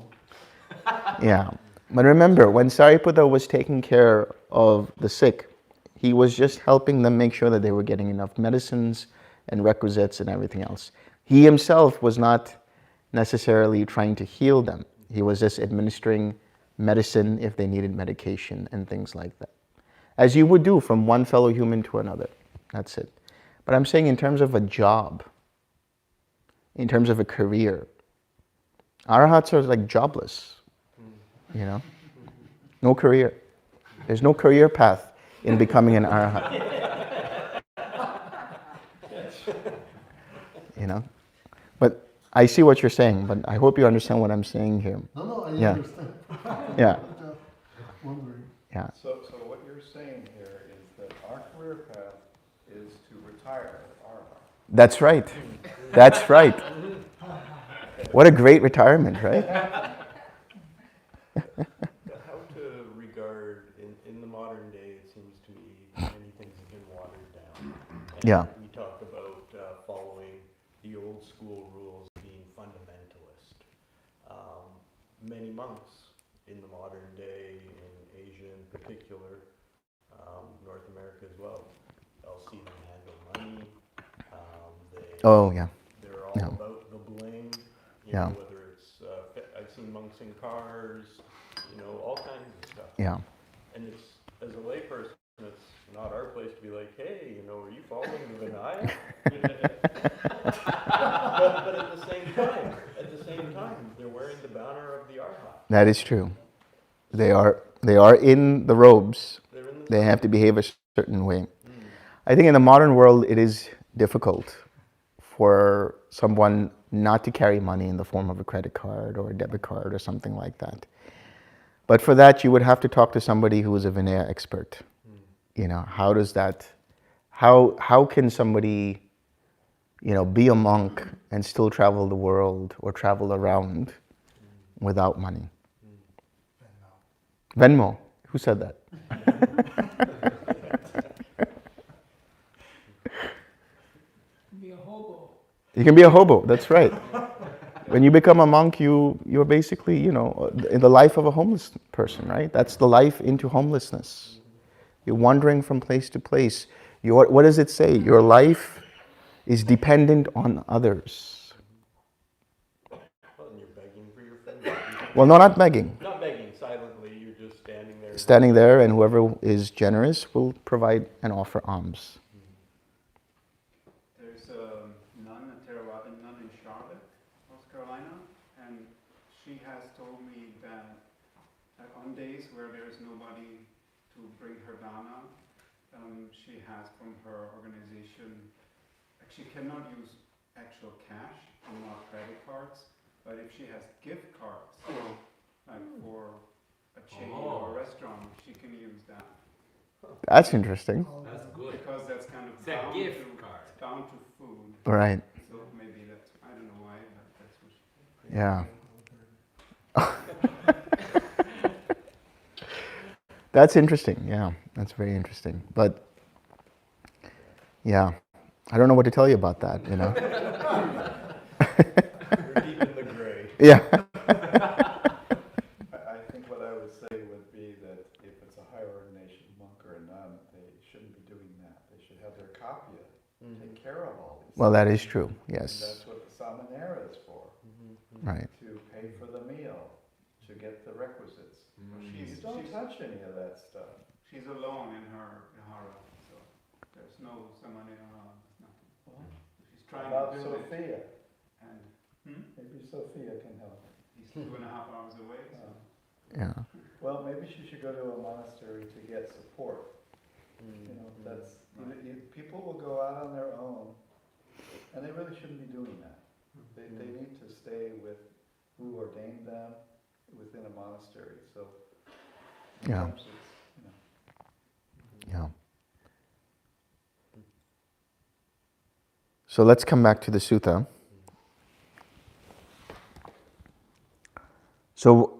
Yeah. But remember, when Sariputta was taking care of the sick, he was just helping them make sure that they were getting enough medicines and requisites and everything else. He himself was not necessarily trying to heal them. He was just administering medicine if they needed medication and things like that. As you would do from one fellow human to another. That's it. But I'm saying in terms of a job, in terms of a career, arahats are like jobless. No career. There's no career path in becoming an arahat. But I see what you're saying, but I hope you understand what I'm saying here. No, I Yeah. understand. Yeah. Just wondering. Yeah. So what you're saying here is that our career path is to retire arhat. That's right. That's right. What a great retirement, right? How to regard, in the modern day, it seems to me, many things have been watered down. And Yeah. we talk about following the old school rules, being fundamentalist. Many monks in the modern day, in Asia in particular, North America as well, I'll see them handle money. Oh, yeah. They're all Yeah. about the bling, Yeah. whether it's, I've seen monks in cars, all kinds of stuff. Yeah. And it's, as a layperson, it's not our place to be like, hey, are you following the Vinaya? but at the same time, they're wearing the banner of the Arhat. That is true. They are in the robes. They're in the They have to behave a certain way. I think in the modern world, it is difficult for someone not to carry money in the form of a credit card or a debit card or something like that. But for that, you would have to talk to somebody who is a Vinaya expert. You know, how does that, how can somebody, you know, be a monk and still travel the world or travel around without money? Venmo. Who said that? Be a hobo. You can be a hobo, that's right. When you become a monk, you're basically, you know, in the life of a homeless person, right? That's the life into homelessness. You're wandering from place to place. What does it say? Your life is dependent on others. Well, and you're begging for your food. Well, no, not begging. Not begging silently, you're just standing there. Standing there, and whoever is generous will provide and offer alms. There's a nun, a Theravada nun in Charlotte, North Carolina, and she has told me that on days where there's nobody to bring her Dhamma, she has from her organization, she cannot use actual cash and not credit cards, but if she has gift cards, like for a chain or a restaurant, she can use that. That's interesting. That's good. Because that's kind of It's a bound gift to, card. bound to food. Right. So maybe that's, I don't know why, but that's what she. Yeah. That's interesting. Yeah, that's very interesting. But yeah, I don't know what to tell you about that, you know. You're deep in the gray. Yeah. I think what I would say would be that if it's a higher ordination monk or a nun, they shouldn't be doing that. They should have their kapya, take care of all these Well, that things. is true. And Yes. that's what the samanera is for, Right. to pay for the meal, to get the requisites. You She's, don't touch any of that stuff. she's alone in her vihara, so there's no somebody around, nothing. She's trying About to build it, Sophia, and maybe Sophia can help. he's 2.5 hours away, so. Yeah. Well, maybe she should go to a monastery to get support. You know, that's, people will go out on their own, and they really shouldn't be doing that. They need to stay with who ordained them within a monastery, so. Yeah. sometimes it's, you know, Yeah. So let's come back to the sutta. So,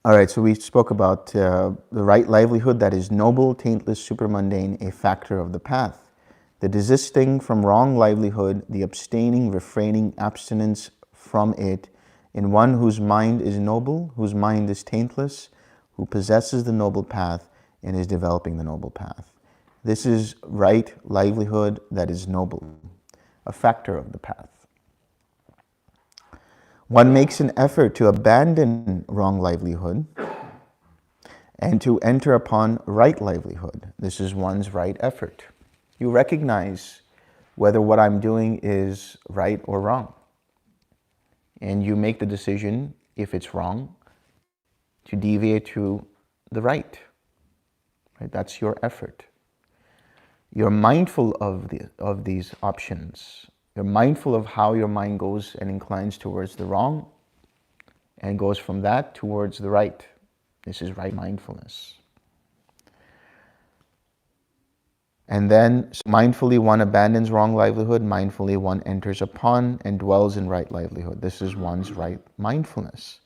all right, so we spoke about the right livelihood that is noble, taintless, supermundane, a factor of the path. The desisting from wrong livelihood, the abstaining, refraining, abstinence from it, in one whose mind is noble, whose mind is taintless, who possesses the noble path and is developing the noble path. This is right livelihood that is noble, a factor of the path. One makes an effort to abandon wrong livelihood and to enter upon right livelihood. This is one's right effort. You recognize whether what I'm doing is right or wrong. And you make the decision, if it's wrong, to deviate to the right. Right? That's your effort. You're mindful of these options. You're mindful of how your mind goes and inclines towards the wrong and goes from that towards the right. This is right mindfulness. And then mindfully one abandons wrong livelihood, mindfully one enters upon and dwells in right livelihood. This is one's right mindfulness.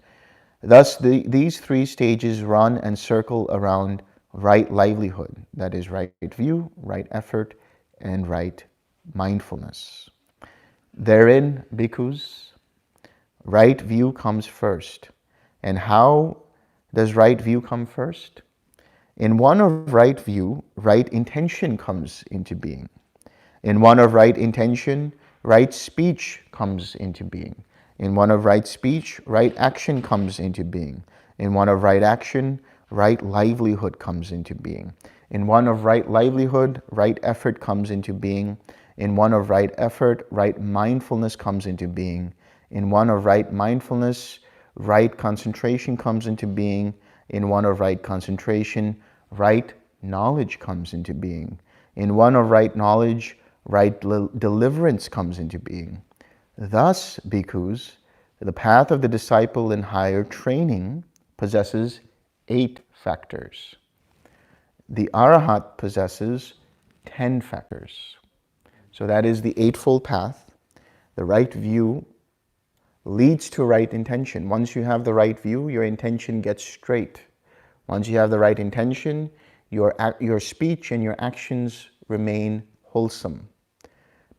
Thus, these three stages run and circle around right livelihood. That is right view, right effort, and right mindfulness. Therein, bhikkhus, right view comes first. And how does right view come first? In one of right view, right intention comes into being. In one of right intention, right speech comes into being. In one of right speech, right action comes into being. In one of right action, right livelihood comes into being. In one of right livelihood, right effort comes into being. In one of right effort, right mindfulness comes into being. In one of right mindfulness, right concentration comes into being. In one of right concentration, right knowledge comes into being. In one of right knowledge, right deliverance comes into being. Thus, bhikkhus, the path of the disciple in higher training possesses 8 factors. The arahat possesses 10 factors. So that is the eightfold path. The right view leads to right intention. Once you have the right view, your intention gets straight. Once you have the right intention, your speech and your actions remain wholesome.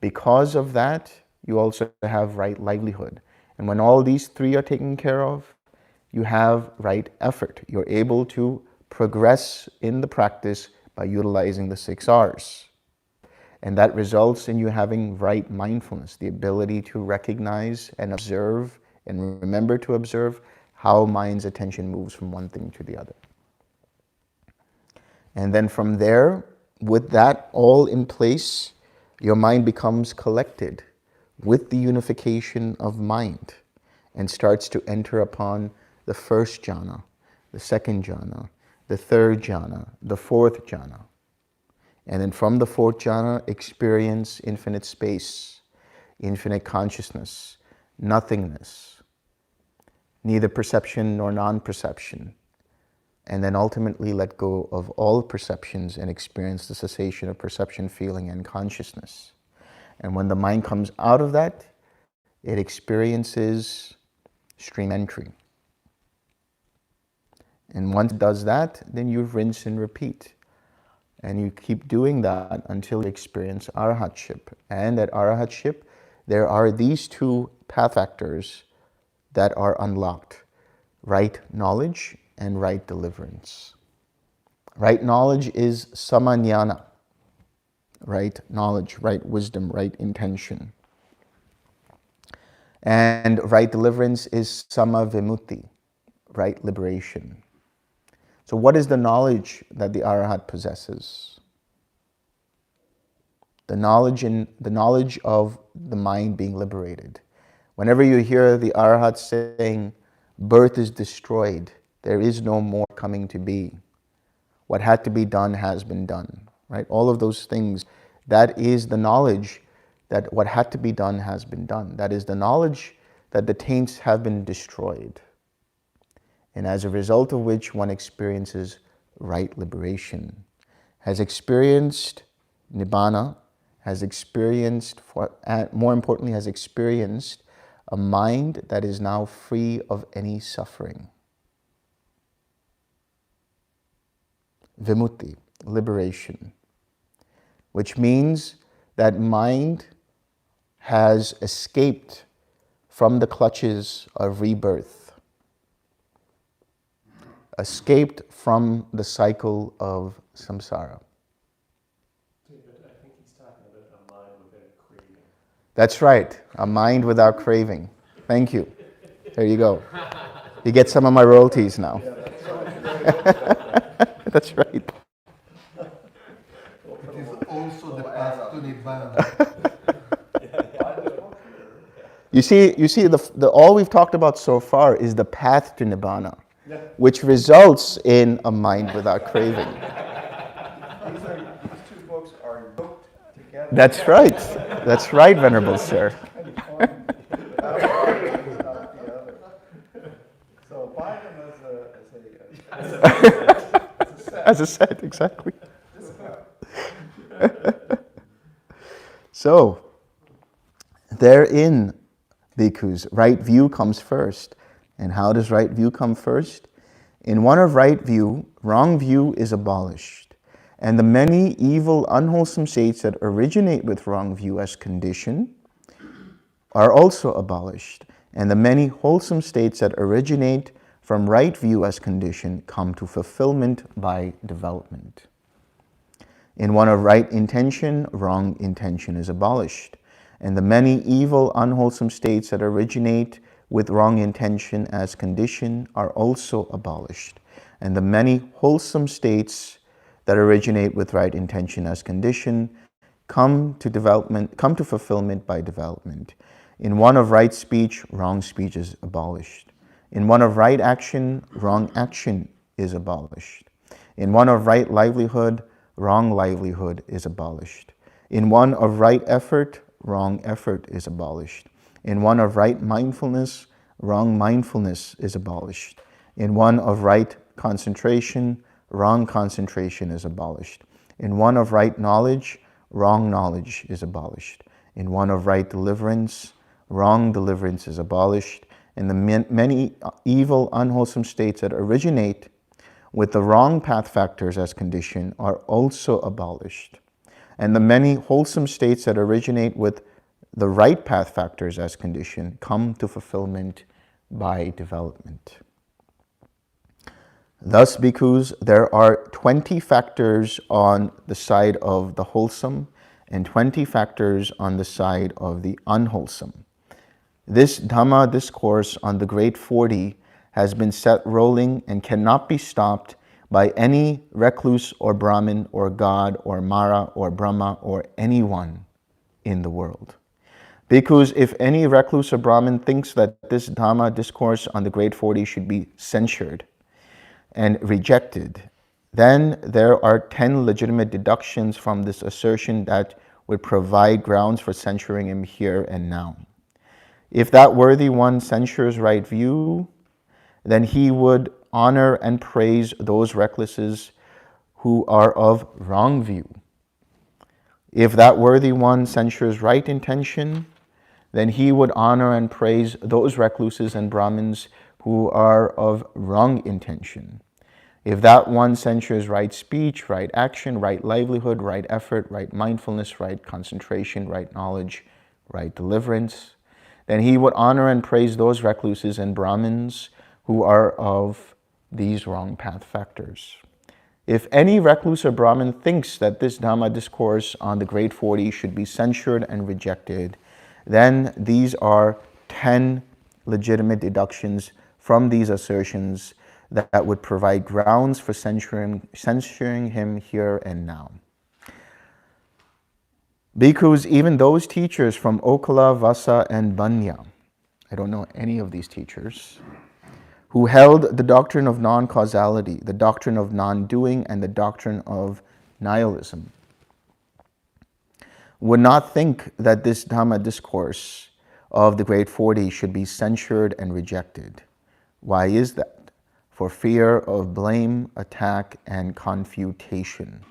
Because of that, you also have right livelihood. And when all these 3 are taken care of, you have right effort. You're able to progress in the practice by utilizing the 6 R's. And that results in you having right mindfulness, the ability to recognize and observe and remember to observe how mind's attention moves from one thing to the other. And then from there, with that all in place, your mind becomes collected with the unification of mind and starts to enter upon the first jhana, the second jhana, the third jhana, the fourth jhana. And then from the fourth jhana, experience infinite space, infinite consciousness, nothingness, neither perception nor non-perception. And then ultimately let go of all perceptions and experience the cessation of perception, feeling, and consciousness. And when the mind comes out of that, it experiences stream entry. And once it does that, then you rinse and repeat. And you keep doing that until you experience arahatship. And at arahatship, there are these 2 path factors that are unlocked: right knowledge and right deliverance. Right knowledge is samajnana. Right knowledge, right wisdom, right intention. And right deliverance is samavimutti, right liberation. So what is the knowledge that the arahat possesses? The knowledge of the mind being liberated. Whenever you hear the arahat saying, birth is destroyed, there is no more coming to be. What had to be done has been done, right? All of those things, that is the knowledge that what had to be done has been done. That is the knowledge that the taints have been destroyed. And as a result of which one experiences right liberation, has experienced nibbana, has experienced, more importantly, has experienced a mind that is now free of any suffering. Vimutti, liberation, which means that mind has escaped from the clutches of rebirth, escaped from the cycle of samsara. David, I think he's talking about a mind without craving. That's right, a mind without craving. Thank you. There you go. You get some of my royalties now. That's right. It is also the path to Nibbana. You see, the all we've talked about so far is the path to Nibbana, which results in a mind without craving. These 2 books are yoked together. That's right. That's right, Venerable Sir. And one without the other. So buy them as a set. As a set, exactly. So, therein, bhikkhus, right view comes first. And how does right view come first? In one of right view, wrong view is abolished. And the many evil, unwholesome states that originate with wrong view as condition are also abolished. And the many wholesome states that originate from right view as condition come to fulfillment by development. In one of right intention, wrong intention is abolished. And the many evil, unwholesome states that originate with wrong intention as condition are also abolished. And the many wholesome states that originate with right intention as condition come to fulfillment by development. In one of right speech, wrong speech is abolished. In one of right action, wrong action is abolished. In one of right livelihood, wrong livelihood is abolished. In one of right effort, wrong effort is abolished. In one of right mindfulness, wrong mindfulness is abolished. In one of right concentration, wrong concentration is abolished. In one of right knowledge, wrong knowledge is abolished. In one of right deliverance, wrong deliverance is abolished. And the many evil, unwholesome states that originate with the wrong path factors as condition are also abolished. And the many wholesome states that originate with the right path factors as condition come to fulfillment by development. Thus, bhikkhus, there are 20 factors on the side of the wholesome and 20 factors on the side of the unwholesome. This Dhamma discourse on the Great 40 has been set rolling and cannot be stopped by any recluse or Brahmin or God or Mara or Brahma or anyone in the world. Because if any recluse or Brahmin thinks that this Dhamma discourse on the Great 40 should be censured and rejected, then there are 10 legitimate deductions from this assertion that would provide grounds for censuring him here and now. If that worthy one censures right view, then he would honor and praise those recluses who are of wrong view. If that worthy one censures right intention, then he would honor and praise those recluses and Brahmins who are of wrong intention. If that one censures right speech, right action, right livelihood, right effort, right mindfulness, right concentration, right knowledge, right deliverance, then he would honor and praise those recluses and Brahmins who are of these wrong path factors. If any recluse or Brahmin thinks that this Dhamma discourse on the Great 40 should be censured and rejected, then these are 10 legitimate deductions from these assertions that would provide grounds for censuring him here and now. Bhikkhus, even those teachers from Okala, Vasa, and Banya, I don't know any of these teachers, who held the doctrine of non-causality, the doctrine of non-doing, and the doctrine of nihilism, would not think that this Dhamma discourse of the Great 40 should be censured and rejected. Why is that? For fear of blame, attack, and confutation.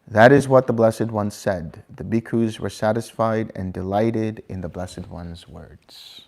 That is what the Blessed One said. The bhikkhus were satisfied and delighted in the Blessed One's words.